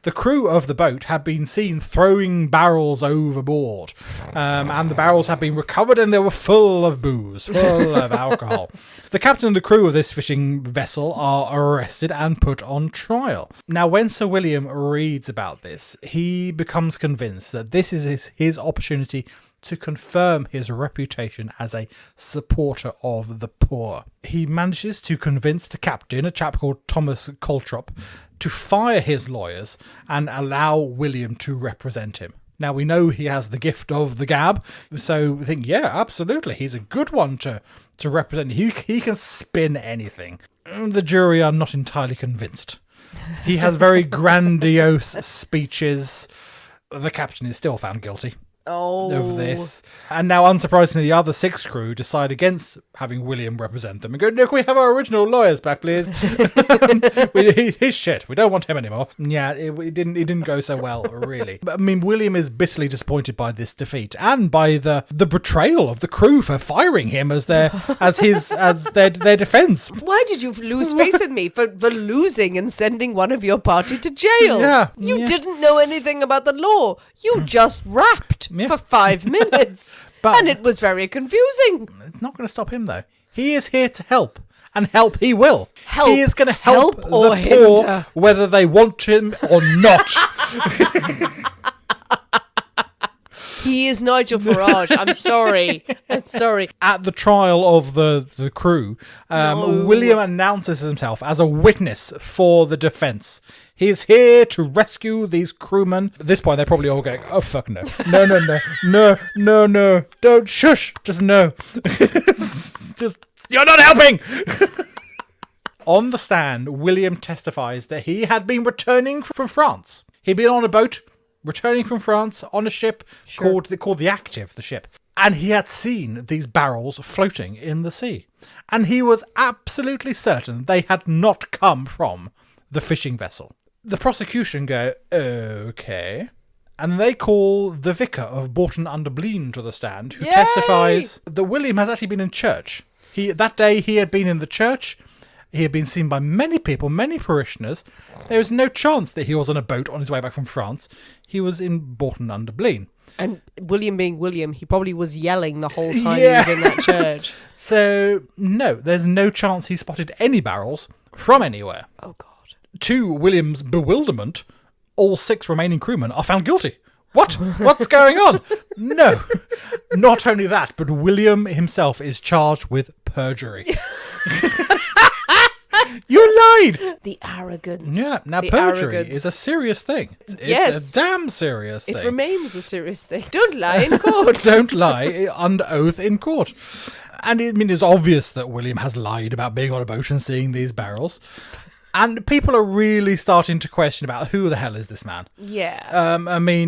S2: The crew of the boat had been seen throwing barrels overboard, and the barrels had been recovered and they were full of booze, full of alcohol. The captain and the crew of this fishing vessel are arrested and put on trial. Now, when Sir William reads about this, he becomes convinced that this is his opportunity to confirm his reputation as a supporter of the poor. He manages to convince the captain, a chap called Thomas Coltrop, to fire his lawyers and allow William to represent him. Now, we know he has the gift of the gab, so we think, yeah, absolutely, he's a good one to represent. He can spin anything. The jury are not entirely convinced. He has very grandiose speeches. The captain is still found guilty of this. And now, unsurprisingly, the other 6 crew decide against having William represent them and go, no, can we have our original lawyers back, please? He's shit. We don't want him anymore. Yeah, it didn't go so well, really. But, I mean, William is bitterly disappointed by this defeat and by the betrayal of the crew for firing him as their defence.
S1: Why did you lose face with me for losing and sending one of your party to jail?
S2: Yeah.
S1: You didn't know anything about the law. You just rapped for 5 minutes. And it was very confusing.
S2: It's not going to stop him, though. He is here to help. And help he will.
S1: He
S2: is going to help the
S1: or
S2: poor,
S1: hinder.
S2: whether they want him or not.
S1: He is Nigel Farage. I'm sorry.
S2: At the trial of the crew, William announces himself as a witness for the defence. He's here to rescue these crewmen. At this point, they're probably all going, oh, fuck no. No. Don't, shush. Just no. Just, you're not helping. On the stand, William testifies that he had been returning from France. He'd been on a boat, returning from France on a ship called the Active, the ship. And he had seen these barrels floating in the sea. And he was absolutely certain they had not come from the fishing vessel. The prosecution go, okay. And they call the vicar of Bourton-under-Blean to the stand, who testifies that William has actually been in church. That day he had been in the church. He had been seen by many people, many parishioners. There was no chance that he was on a boat on his way back from France. He was in Bourton-under-Blean.
S1: And William being William, he probably was yelling the whole time he was in that church.
S2: So, no, there's no chance he spotted any barrels from anywhere.
S1: Oh, God.
S2: To William's bewilderment, all 6 remaining crewmen are found guilty. What? What's going on? No. Not only that, but William himself is charged with perjury. You lied!
S1: The arrogance.
S2: Yeah, now
S1: the
S2: perjury
S1: arrogance.
S2: is a serious thing.
S1: Yes.
S2: It's a damn serious thing.
S1: It remains a serious thing. Don't lie in court.
S2: Don't lie under oath in court. And it's obvious that William has lied about being on a boat and seeing these barrels. And people are really starting to question about who the hell is this man.
S1: Yeah.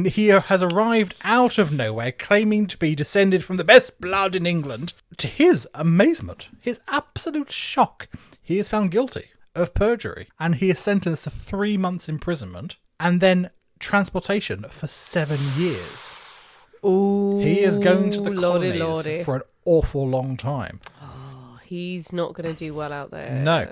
S2: He has arrived out of nowhere, claiming to be descended from the best blood in England. To his amazement, his absolute shock, he is found guilty of perjury. And he is sentenced to 3 months imprisonment and then transportation for 7 years.
S1: Ooh,
S2: he is going to the
S1: lordy,
S2: colonies for an awful long time.
S1: Oh, he's not going to do well out there.
S2: No.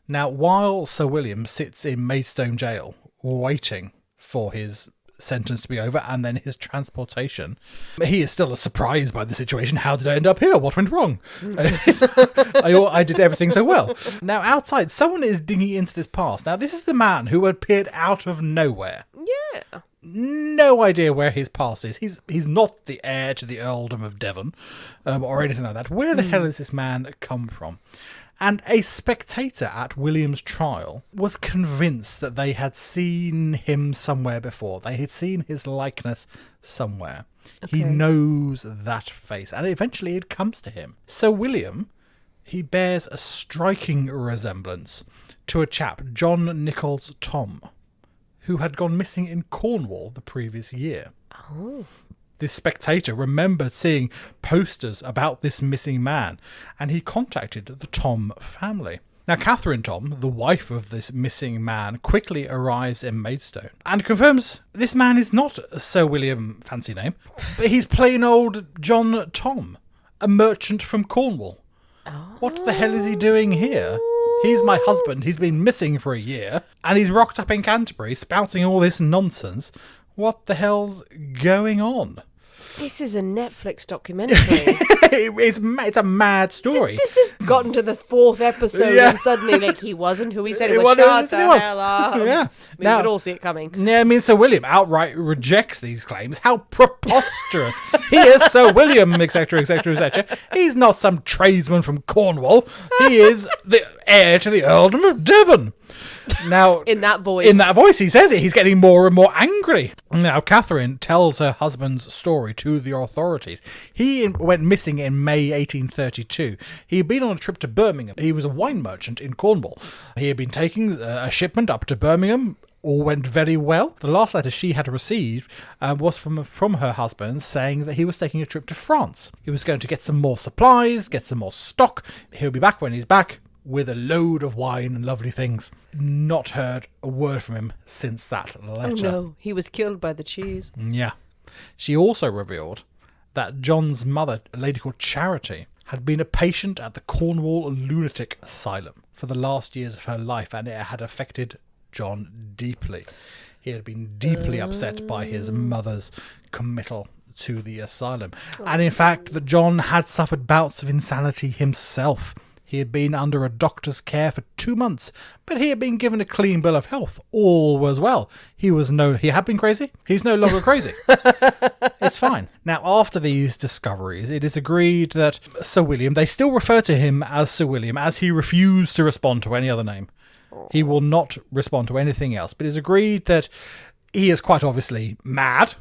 S2: Now, while Sir William sits in Maidstone jail waiting for his sentence to be over and then his transportation, he is still surprised by the situation. How did I end up here? What went wrong? I did everything so well. Now, outside, someone is digging into this past. Now, this is the man who appeared out of nowhere.
S1: Yeah.
S2: No idea where his past is. He's not the heir to the earldom of Devon or anything like that. Where the hell has this man come from? And a spectator at William's trial was convinced that they had seen him somewhere before. They had seen his likeness somewhere. Okay. He knows that face. And eventually it comes to him. So William, he bears a striking resemblance to a chap, John Nichols Thom, who had gone missing in Cornwall the previous year.
S1: Oh.
S2: This spectator remembered seeing posters about this missing man, and he contacted the Thom family. Now, Catherine Thom, the wife of this missing man, quickly arrives in Maidstone and confirms this man is not Sir William, fancy name, but he's plain old John Thom, a merchant from Cornwall. Oh. What the hell is he doing here? He's my husband, he's been missing for a year, and he's rocked up in Canterbury spouting all this nonsense. What the hell's going on?
S1: This is a Netflix documentary.
S2: It's a mad story.
S1: This has gotten to the 4th episode and suddenly he wasn't who he said he was. Shut the hell up.
S2: Yeah.
S1: We could all see it coming.
S2: Yeah, Sir William outright rejects these claims. How preposterous. He is Sir William, etc., etc., etc. He's not some tradesman from Cornwall. He is the heir to the earldom of Devon. Now,
S1: in that voice,
S2: he says it. He's getting more and more angry. Now, Catherine tells her husband's story to the authorities. He went missing in May 1832. He had been on a trip to Birmingham. He was a wine merchant in Cornwall. He had been taking a shipment up to Birmingham. All went very well. The last letter she had received was from her husband saying that he was taking a trip to France. He was going to get some more supplies, get some more stock. He'll be back when he's back, with a load of wine and lovely things. Not heard a word from him since that letter.
S1: Oh no, he was killed by the cheese.
S2: Yeah. She also revealed that John's mother, a lady called Charity, had been a patient at the Cornwall Lunatic Asylum for the last years of her life, and it had affected John deeply. He had been deeply upset by his mother's committal to the asylum. And in fact, that John had suffered bouts of insanity himself. He had been under a doctor's care for 2 months, but he had been given a clean bill of health. All was well. He had been crazy. He's no longer crazy. It's fine. Now, after these discoveries, it is agreed that Sir William, they still refer to him as Sir William, as he refused to respond to any other name. He will not respond to anything else. But it is agreed that he is quite obviously mad,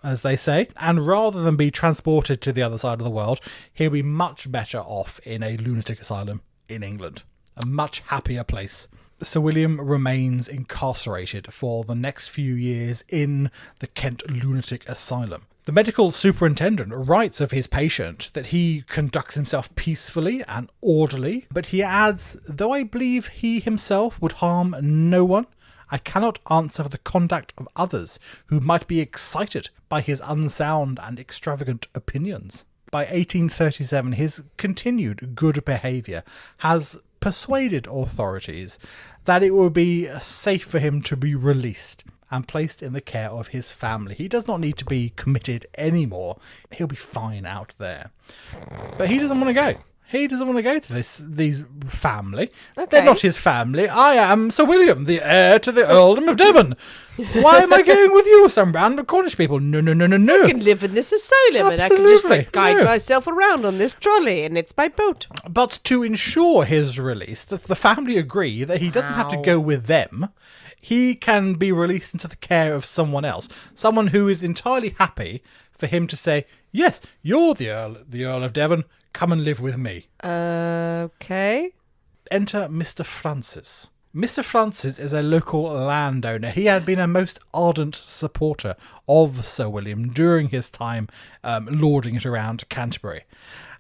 S2: as they say, and rather than be transported to the other side of the world, he'll be much better off in a lunatic asylum in England. A much happier place. Sir William remains incarcerated for the next few years in the Kent Lunatic Asylum. The medical superintendent writes of his patient that he conducts himself peacefully and orderly, but he adds, though I believe he himself would harm no one, I cannot answer for the conduct of others who might be excited by his unsound and extravagant opinions. By 1837, his continued good behaviour has persuaded authorities that it would be safe for him to be released and placed in the care of his family. He does not need to be committed anymore. He'll be fine out there. But he doesn't want to go. He doesn't want to go to these family. Okay. They're not his family. I am Sir William, the heir to the earldom of Devon. Why am I going with you, some random Cornish people? No.
S1: I can live in this asylum.
S2: Absolutely.
S1: And I can just guide myself around on this trolley, and it's my boat.
S2: But to ensure his release, the family agree that he doesn't have to go with them. He can be released into the care of someone else. Someone who is entirely happy for him to say, yes, you're the Earl of Devon. Come and live with me.
S1: Okay.
S2: Enter Mr. Francis. Mr. Francis is a local landowner. He had been a most ardent supporter of Sir William during his time lording it around Canterbury.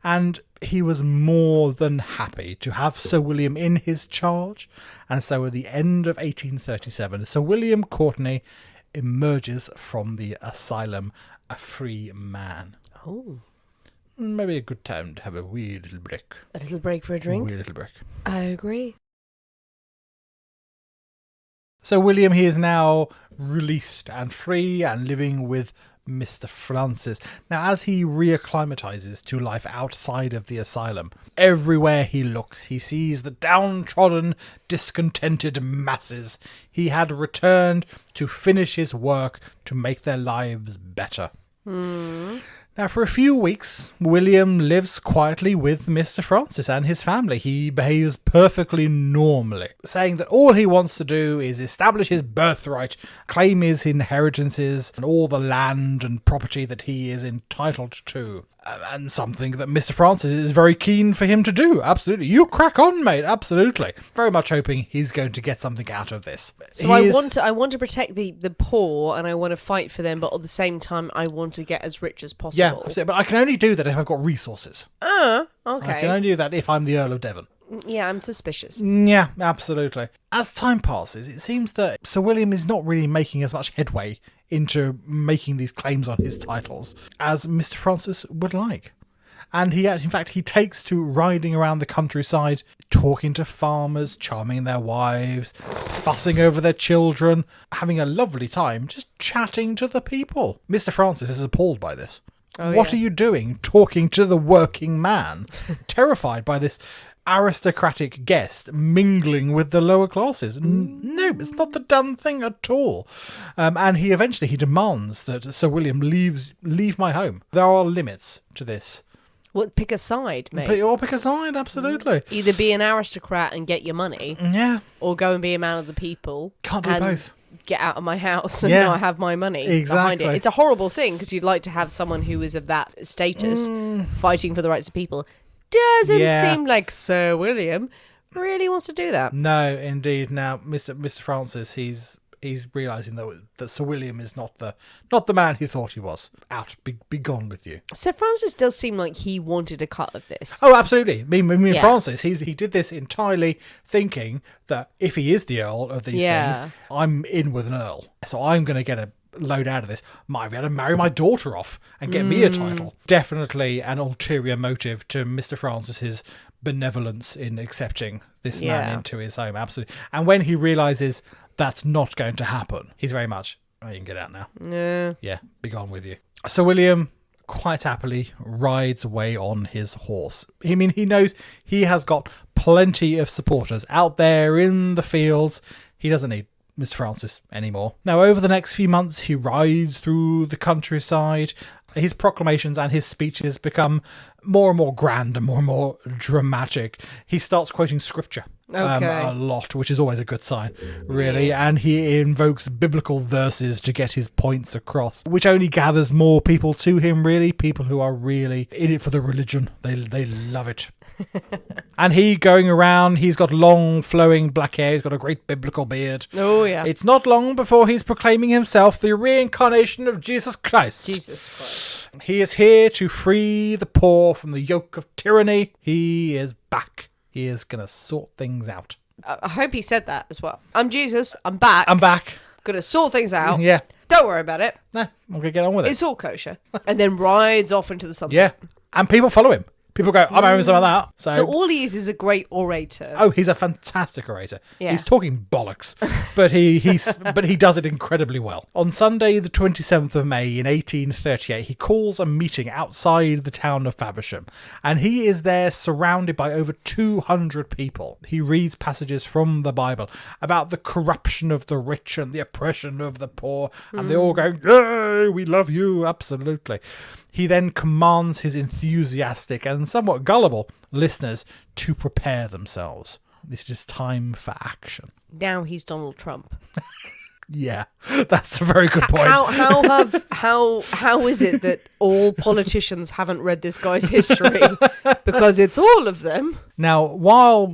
S2: And he was more than happy to have Sir William in his charge. And so at the end of 1837, Sir William Courtenay emerges from the asylum a free man.
S1: Oh.
S2: Maybe a good time to have a wee little break.
S1: A little break for a drink?
S2: A wee little break.
S1: I agree.
S2: So William, he is now released and free and living with Mr. Francis. Now, as he reacclimatises to life outside of the asylum, everywhere he looks, he sees the downtrodden, discontented masses. He had returned to finish his work to make their lives better. Now, for a few weeks, William lives quietly with Mr. Francis and his family. He behaves perfectly normally, saying that all he wants to do is establish his birthright, claim his inheritances, and all the land and property that he is entitled to. And something that Mr. Francis is very keen for him to do. Absolutely. You crack on, mate. Absolutely. Very much hoping he's going to get something out of this.
S1: So I want to protect the poor, and I want to fight for them, but at the same time I want to get as rich as possible.
S2: Yeah, absolutely. But I can only do that if I've got resources.
S1: Okay.
S2: I can only do that if I'm the Earl of Devon.
S1: Yeah, I'm suspicious.
S2: Yeah, absolutely. As time passes, it seems that Sir William is not really making as much headway into making these claims on his titles as Mr. Francis would like. And in fact, he takes to riding around the countryside, talking to farmers, charming their wives, fussing over their children, having a lovely time, just chatting to the people. Mr. Francis is appalled by this. What are you doing, talking to the working man? Terrified by this aristocratic guest mingling with the lower classes. No, it's not the done thing at all. And he demands that Sir William leave my home. There are limits to this.
S1: Well, pick a side, mate.
S2: Or pick a side, absolutely.
S1: Either be an aristocrat and get your money, or go and be a man of the people.
S2: Can't do both.
S1: Get out of my house and not have my money behind it. It's a horrible thing because you'd like to have someone who is of that status fighting for the rights of people. Doesn't seem like Sir William really wants to do that.
S2: No, indeed. Now, Mr. Francis, he's realising that Sir William is not the man he thought he was. Out, be gone with you.
S1: Sir Francis does seem like he wanted a cut of this.
S2: Oh, absolutely. I mean, Francis, he did this entirely thinking that if he is the Earl of these things, I'm in with an Earl. So I'm going to get a load out of this. Might be able to marry my daughter off and get me a title. Definitely an ulterior motive to Mr. Francis's benevolence in accepting this man into his home. Absolutely. And when he realises that's not going to happen, he's very much, you can get out now. Yeah, be gone with you. So William quite happily rides away on his horse. I mean, he knows he has got plenty of supporters out there in the fields. He doesn't need Mr. Francis anymore. Now, over the next few months, he rides through the countryside. His proclamations and his speeches become more and more grand and more dramatic. He starts quoting scripture a lot, which is always a good sign, really. And he invokes biblical verses to get his points across, which only gathers more people to him, really. People who are really in it for the religion. They love it. And he going around, he's got long flowing black hair, he's got a great biblical beard.
S1: Oh yeah.
S2: It's not long before he's proclaiming himself the reincarnation of Jesus Christ.
S1: Jesus Christ.
S2: He is here to free the poor from the yoke of tyranny. He is back. He is going to sort things out.
S1: I hope he said that as well. I'm Jesus, I'm back.
S2: I'm back.
S1: Gonna sort things out.
S2: Yeah.
S1: Don't worry about it.
S2: No, I'm going to get on with it.
S1: It's all kosher. And then rides off into the sunset.
S2: Yeah. And people follow him. People go, I'm having some of that.
S1: So all he is a great orator.
S2: Oh, he's a fantastic orator.
S1: Yeah.
S2: He's talking bollocks, but he does it incredibly well. On Sunday, the 27th of May in 1838, he calls a meeting outside the town of Faversham, and he is there surrounded by over 200 people. He reads passages from the Bible about the corruption of the rich and the oppression of the poor, and they all go, "Yay, we love you, absolutely." He then commands his enthusiastic and somewhat gullible listeners to prepare themselves. This is time for action.
S1: Now he's Donald Trump.
S2: Yeah, that's a very good point.
S1: How is it that all politicians haven't read this guy's history? Because it's all of them.
S2: Now, while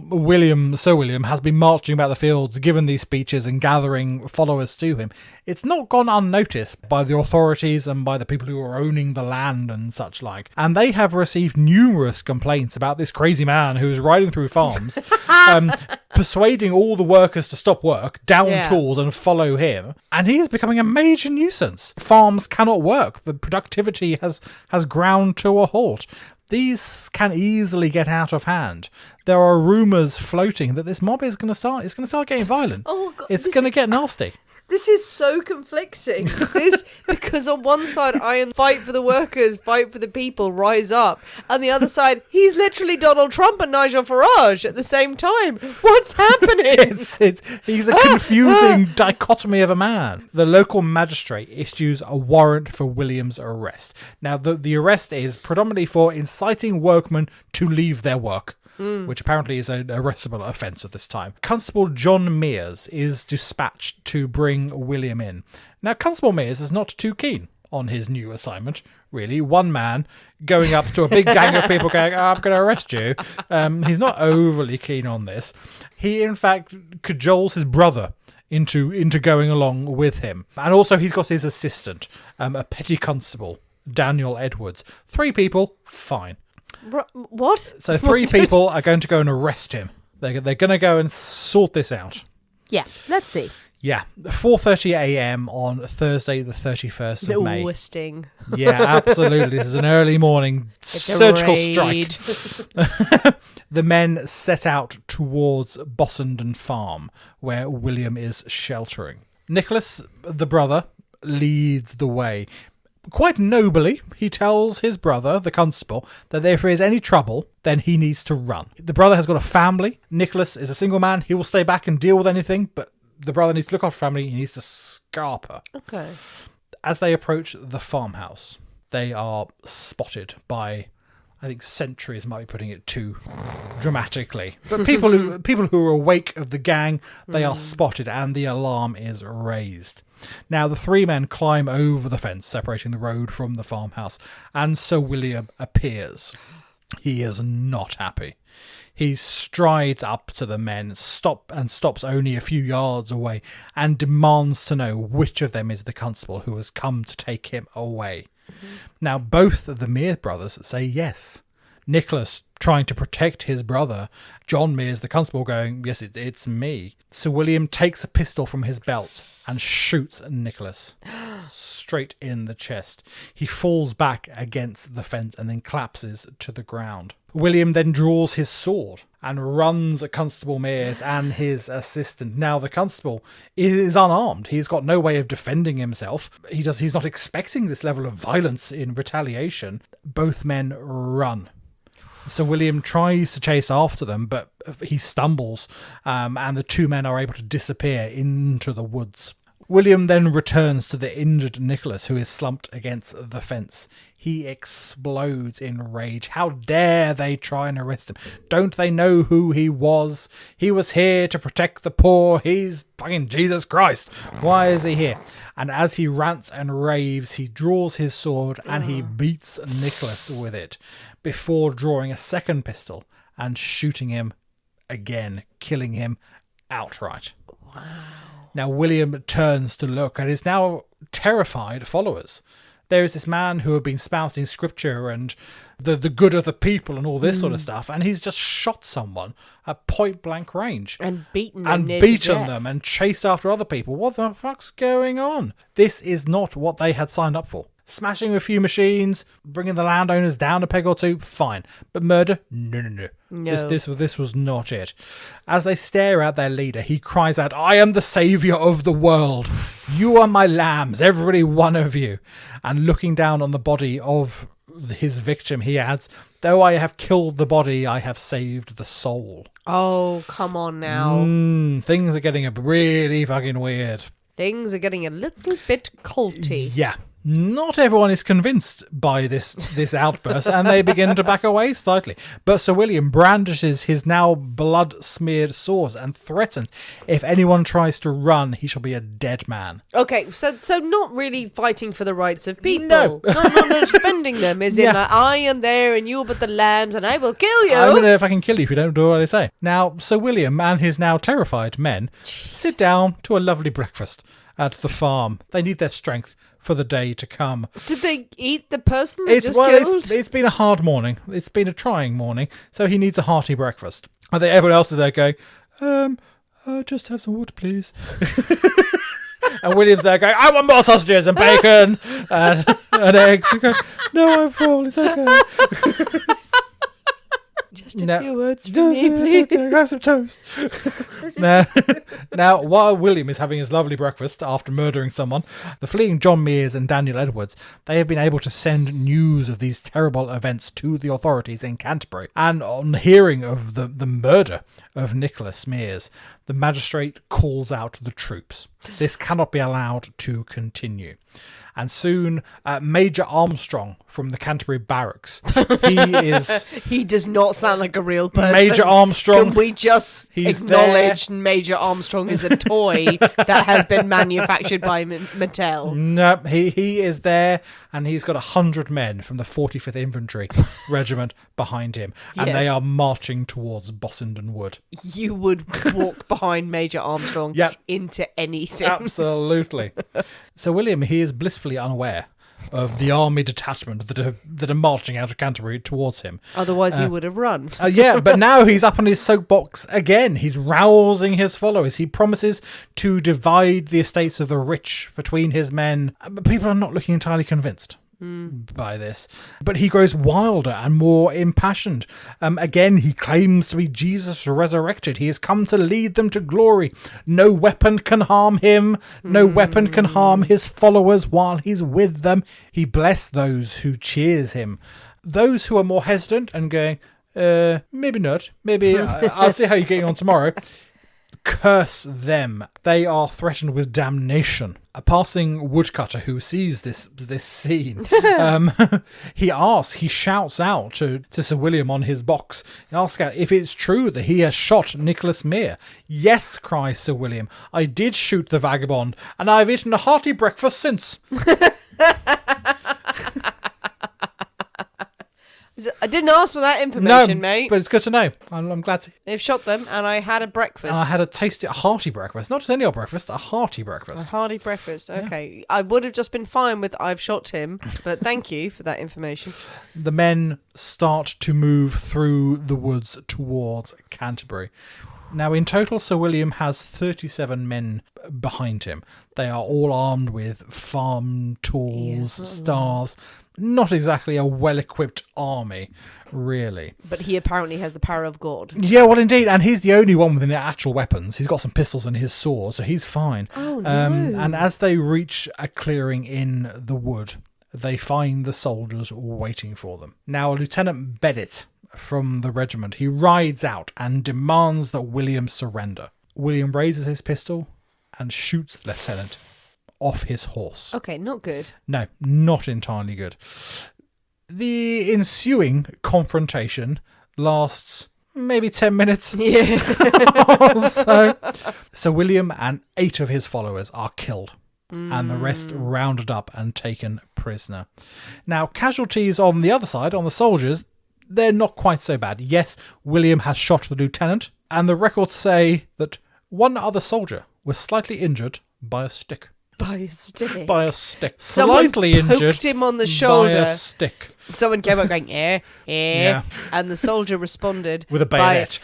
S2: Sir William has been marching about the fields, giving these speeches and gathering followers to him, it's not gone unnoticed by the authorities and by the people who are owning the land and such like. And they have received numerous complaints about this crazy man who's riding through farms, persuading all the workers to stop work, down tools and follow him. And he is becoming a major nuisance. Farms cannot work. The productivity has ground to a halt. These can easily get out of hand. There are rumours floating that this mob is going to start getting violent.
S1: Oh God,
S2: it's going to get nasty.
S1: This is so conflicting. Because on one side, I am fight for the workers, fight for the people, rise up. On the other side, he's literally Donald Trump and Nigel Farage at the same time. What's happening?
S2: He's a confusing dichotomy of a man. The local magistrate issues a warrant for William's arrest. Now, the arrest is predominantly for inciting workmen to leave their work. Which apparently is an arrestable offence at this time. Constable John Mears is dispatched to bring William in. Now, Constable Mears is not too keen on his new assignment, really. One man going up to a big gang of people going, I'm going to arrest you. He's not overly keen on this. He, in fact, cajoles his brother into going along with him. And also he's got his assistant, a petty constable, Daniel Edwards. 3 people, fine.
S1: What?
S2: So 3 people are going to go and arrest him. They're going to go and sort this out.
S1: Yeah, let's see.
S2: Yeah, 4:30 a.m. on Thursday the 31st of May.
S1: The sting.
S2: Yeah, absolutely. This is an early morning surgical strike. The men set out towards Bossenden Farm, where William is sheltering. Nicholas, the brother, leads the way. Quite nobly, he tells his brother, the constable, that if there is any trouble, then he needs to run. The brother has got a family. Nicholas is a single man. He will stay back and deal with anything, but the brother needs to look after family. He needs to scarper.
S1: Okay.
S2: As they approach the farmhouse, they are spotted by, I think sentries might be putting it too dramatically. But people who are awake of the gang, they are spotted and the alarm is raised. Now, the 3 men climb over the fence separating the road from the farmhouse, and Sir William appears. He is not happy. He strides up to the men, stops only a few yards away, and demands to know which of them is the constable who has come to take him away. Now, both of the Mears brothers say yes. Nicholas trying to protect his brother, John Mears, the constable, going, yes, it's me. Sir William takes a pistol from his belt and shoots Nicholas straight in the chest. He falls back against the fence and then collapses to the ground. William then draws his sword and runs at Constable Mears and his assistant. Now, the constable is unarmed. He's got no way of defending himself. He's not expecting this level of violence in retaliation. Both men run. So William tries to chase after them, but he stumbles, and the 2 men are able to disappear into the woods. William then returns to the injured Nicholas, who is slumped against the fence. He explodes in rage. How dare they try and arrest him? Don't they know who he was? He was here to protect the poor. He's fucking Jesus Christ. Why is he here? And as he rants and raves, he draws his sword and he beats Nicholas with it before drawing a second pistol and shooting him again, killing him outright. Wow. Now, William turns to look and is now terrified followers. There is this man who had been spouting scripture and the good of the people and all this sort of stuff, and he's just shot someone at point blank range.
S1: And beaten
S2: them and chased after other people. What the fuck's going on? This is not what they had signed up for. Smashing a few machines, bringing the landowners down a peg or 2, fine. But murder? No. This was not it. As they stare at their leader, he cries out, I am the saviour of the world. You are my lambs, every one of you. And looking down on the body of his victim, he adds, though I have killed the body, I have saved the soul.
S1: Oh, come on now.
S2: Things are getting really fucking weird.
S1: Things are getting a little bit culty.
S2: Yeah. Not everyone is convinced by this outburst, and they begin to back away slightly. But Sir William brandishes his now blood-smeared swords and threatens, if anyone tries to run, he shall be a dead man.
S1: Okay, so not really fighting for the rights of people.
S2: No.
S1: Not defending them, as in, like, I am there and you are but the lambs and I will kill you.
S2: I'm going to fucking kill you if you don't do what I say. Now, Sir William and his now terrified men sit down to a lovely breakfast at the farm. They need their strength for the day to come.
S1: Did they eat the person they just killed?
S2: It's been a hard morning. It's been a trying morning, so he needs a hearty breakfast. I think everyone else is there going, just have some water, please. And William's there going, I want more sausages and bacon and eggs. He goes, no, I'm full. It's okay.
S1: Just a few words from me, please.
S2: Okay. Have some toast. Now, while William is having his lovely breakfast after murdering someone, the fleeing John Mears and Daniel Edwards, they have been able to send news of these terrible events to the authorities in Canterbury. And on hearing of the murder of Nicholas Mears, the magistrate calls out the troops. This cannot be allowed to continue. And soon, Major Armstrong from the Canterbury Barracks.
S1: He does not sound like a real person.
S2: Major Armstrong.
S1: Can we just acknowledge there? Major Armstrong is a toy that has been manufactured by Mattel?
S2: No, he is there, and he's got 100 men from the 45th Infantry Regiment behind him, and they are marching towards Bossenden Wood.
S1: You would walk behind Major Armstrong into anything.
S2: Absolutely. So William, he is blissfully unaware of the army detachment that are marching out of Canterbury towards him.
S1: Otherwise he would have run.
S2: But now he's up on his soapbox again. He's rousing his followers. He promises to divide the estates of the rich between his men. But people are not looking entirely convinced by this. But he grows wilder and more impassioned. Again, he claims to be Jesus resurrected. He has come to lead them to glory. No weapon can harm him. No weapon can harm his followers while he's with them. He bless those who cheers him. Those who are more hesitant and going, maybe not. Maybe I'll see how you're getting on tomorrow. Curse them. They are threatened with damnation. A passing woodcutter who sees this scene, he shouts out to Sir William on his box. He asks out if it's true that he has shot Nicholas Mere. Yes, cries Sir William, I did shoot the vagabond, and I've eaten a hearty breakfast since.
S1: I didn't ask for that information, mate.
S2: But it's good to know. I'm glad to.
S1: They've shot them, and I had a breakfast.
S2: And I had a hearty breakfast. Not just any old breakfast, a hearty breakfast.
S1: A hearty breakfast, okay. Yeah. I would have just been fine with I've shot him, but thank you for that information.
S2: The men start to move through the woods towards Canterbury. Now, in total, Sir William has 37 men behind him. They are all armed with farm tools, staves. Not exactly a well-equipped army, really.
S1: But he apparently has the power of God.
S2: Yeah, well, indeed. And he's the only one with any actual weapons. He's got some pistols and his sword, so he's fine.
S1: Oh, no.
S2: And as they reach a clearing in the wood, they find the soldiers waiting for them. Now, Lieutenant Bennett from the regiment, he rides out and demands that William surrender. William raises his pistol and shoots the lieutenant off his horse.
S1: Okay, not good. No,
S2: not entirely good. The ensuing confrontation lasts maybe 10 minutes.
S1: Yeah.
S2: So William and 8 of his followers are killed. And the rest rounded up and taken prisoner. Now, casualties on the other side, on the soldiers, they're not quite so bad. Yes, William has shot the lieutenant, and the records say that one other soldier was slightly injured by a stick.
S1: By a stick?
S2: By a stick.
S1: Someone
S2: slightly
S1: poked
S2: injured
S1: him on the shoulder.
S2: By a stick.
S1: Someone came up going, yeah. And the soldier responded
S2: with a bayonet.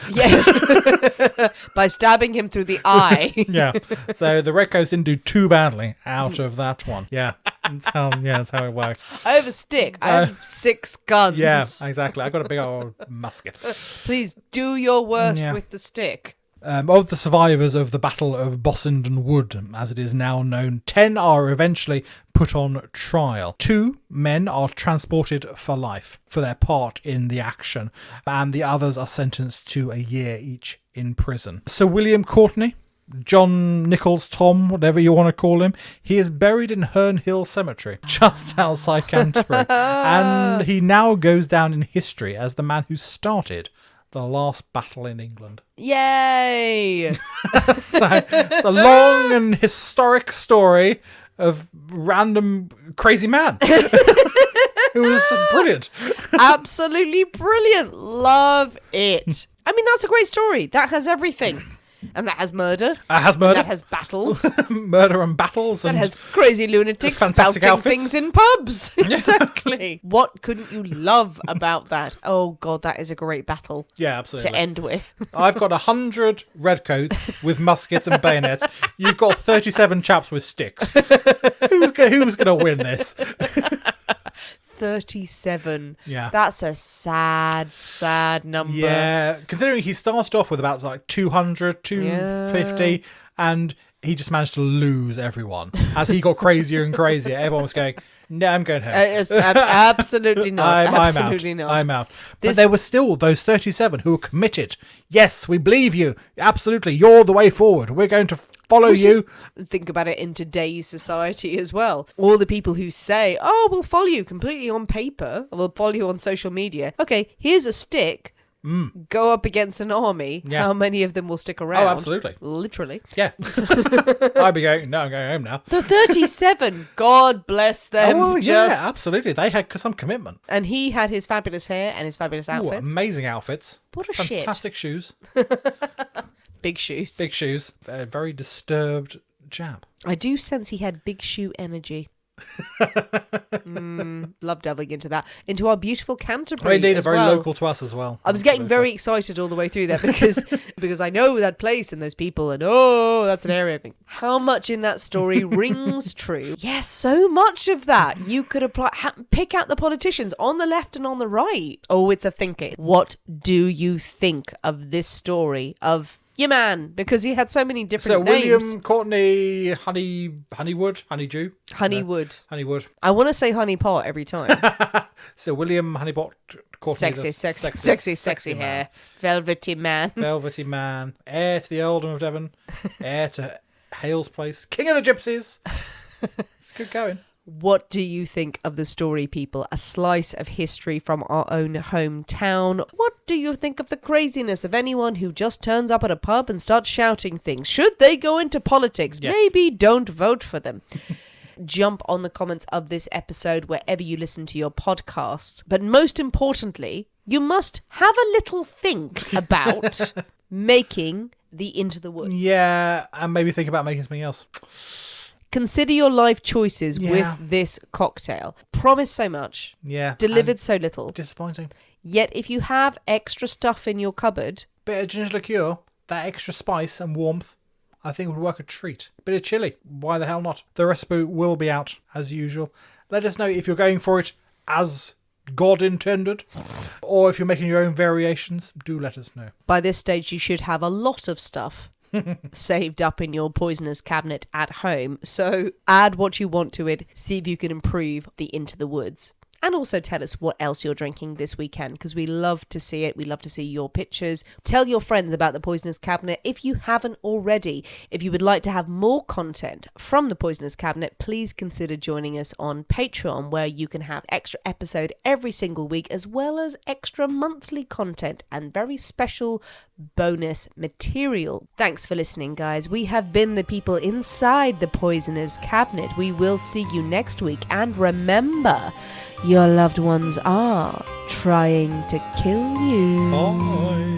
S1: By stabbing him through the eye.
S2: Yeah. So the Redcoats didn't do too badly out of that one. Yeah. That's how it worked.
S1: I have a stick. I have 6 guns.
S2: Yeah, exactly. I got a big old musket.
S1: Please do your worst with the stick.
S2: Of the survivors of the Battle of Bossenden Wood, as it is now known, 10 are eventually put on trial. 2 men are transported for life for their part in the action, and the others are sentenced to a year each in prison. Sir William Courtenay, John Nichols, Thom, whatever you want to call him, he is buried in Herne Hill Cemetery, just outside Canterbury. And he now goes down in history as the man who started the last battle in England.
S1: Yay!
S2: So it's a long and historic story of random crazy man. It was just brilliant.
S1: Absolutely brilliant. Love it. I mean, that's a great story. That has everything. And that has murder.
S2: Has murder.
S1: That has battles.
S2: Murder and battles.
S1: That
S2: And
S1: has crazy lunatics
S2: fantastic
S1: spouting
S2: outfits.
S1: things in pubs. Exactly. What couldn't you love about that? Oh, God, that is a great battle
S2: yeah, absolutely.
S1: to end with.
S2: I've got 100 redcoats with muskets and bayonets. You've got 37 chaps with sticks. Who's going to win this?
S1: 37.
S2: Yeah.
S1: That's a sad number.
S2: Yeah, considering he started off with about like 200, 250, and he just managed to lose everyone. As he got crazier and crazier, everyone was going, no, I'm going home.
S1: Absolutely not.
S2: I'm out. I'm out. But there were still those 37 who were committed. Yes, we believe you. Absolutely. You're the way forward. We're going to follow you.
S1: Think about it in today's society as well. All the people who say, oh, we'll follow you completely on paper, or we'll follow you on social media. Okay, here's a stick. Go up against an army.
S2: Yeah.
S1: How many of them will stick around?
S2: Oh, absolutely.
S1: Literally.
S2: Yeah. I'd be going, no, I'm going home now.
S1: The 37, God bless them.
S2: Oh, well, yeah, absolutely. They had some commitment.
S1: And he had his fabulous hair and his fabulous
S2: Ooh,
S1: outfits.
S2: amazing outfits.
S1: What a shit.
S2: Fantastic shoes.
S1: Big shoes.
S2: Big shoes. A very disturbed chap.
S1: I do sense he had big shoe energy. Love delving into that. Into our beautiful Canterbury.
S2: Indeed,
S1: as
S2: very
S1: well.
S2: local to us as well.
S1: I was getting very excited all the way through there because I know that place and those people and that's an area. I think, how much in that story rings true? Yes, so much of that. You could apply, pick out the politicians on the left and on the right. Oh, it's a thinking. What do you think of this story of your man? Because he had so many different names.
S2: William Courtenay Honeywood.
S1: Honeywood.
S2: Honeywood.
S1: I want to say honey pot every time.
S2: So William Honeybot Courtenay.
S1: Sexy hair. Velvety man.
S2: Velvety man. Heir to the earldom of Devon. Heir to Hale's place. King of the Gypsies. It's good going.
S1: What do you think of the story, people? A slice of history from our own hometown. What do you think of the craziness of anyone who just turns up at a pub and starts shouting things? Should they go into politics?
S2: Yes.
S1: Maybe don't vote for them. Jump on the comments of this episode wherever you listen to your podcasts. But most importantly, you must have a little think about making the Into the Woods.
S2: Yeah, and maybe think about making something else.
S1: Consider your life choices with this cocktail. Promise so much.
S2: Yeah.
S1: Delivered so little.
S2: Disappointing.
S1: Yet if you have extra stuff in your cupboard...
S2: Bit of ginger liqueur, that extra spice and warmth, I think would work a treat. Bit of chilli, why the hell not? The recipe will be out, as usual. Let us know if you're going for it as God intended, or if you're making your own variations. Do let us know.
S1: By this stage, you should have a lot of stuff saved up in your poisonous cabinet at home. So add what you want to it. See if you can improve the Into the Woods. And also tell us what else you're drinking this weekend, because we love to see it. We love to see your pictures. Tell your friends about the Poisonous Cabinet if you haven't already. If you would like to have more content from the Poisonous Cabinet, please consider joining us on Patreon, where you can have extra episode every single week, as well as extra monthly content and very special bonus material. Thanks for listening, guys. We have been the people inside the Poisoner's Cabinet. We will see you next week. And remember, your loved ones are trying to kill you.
S2: Bye.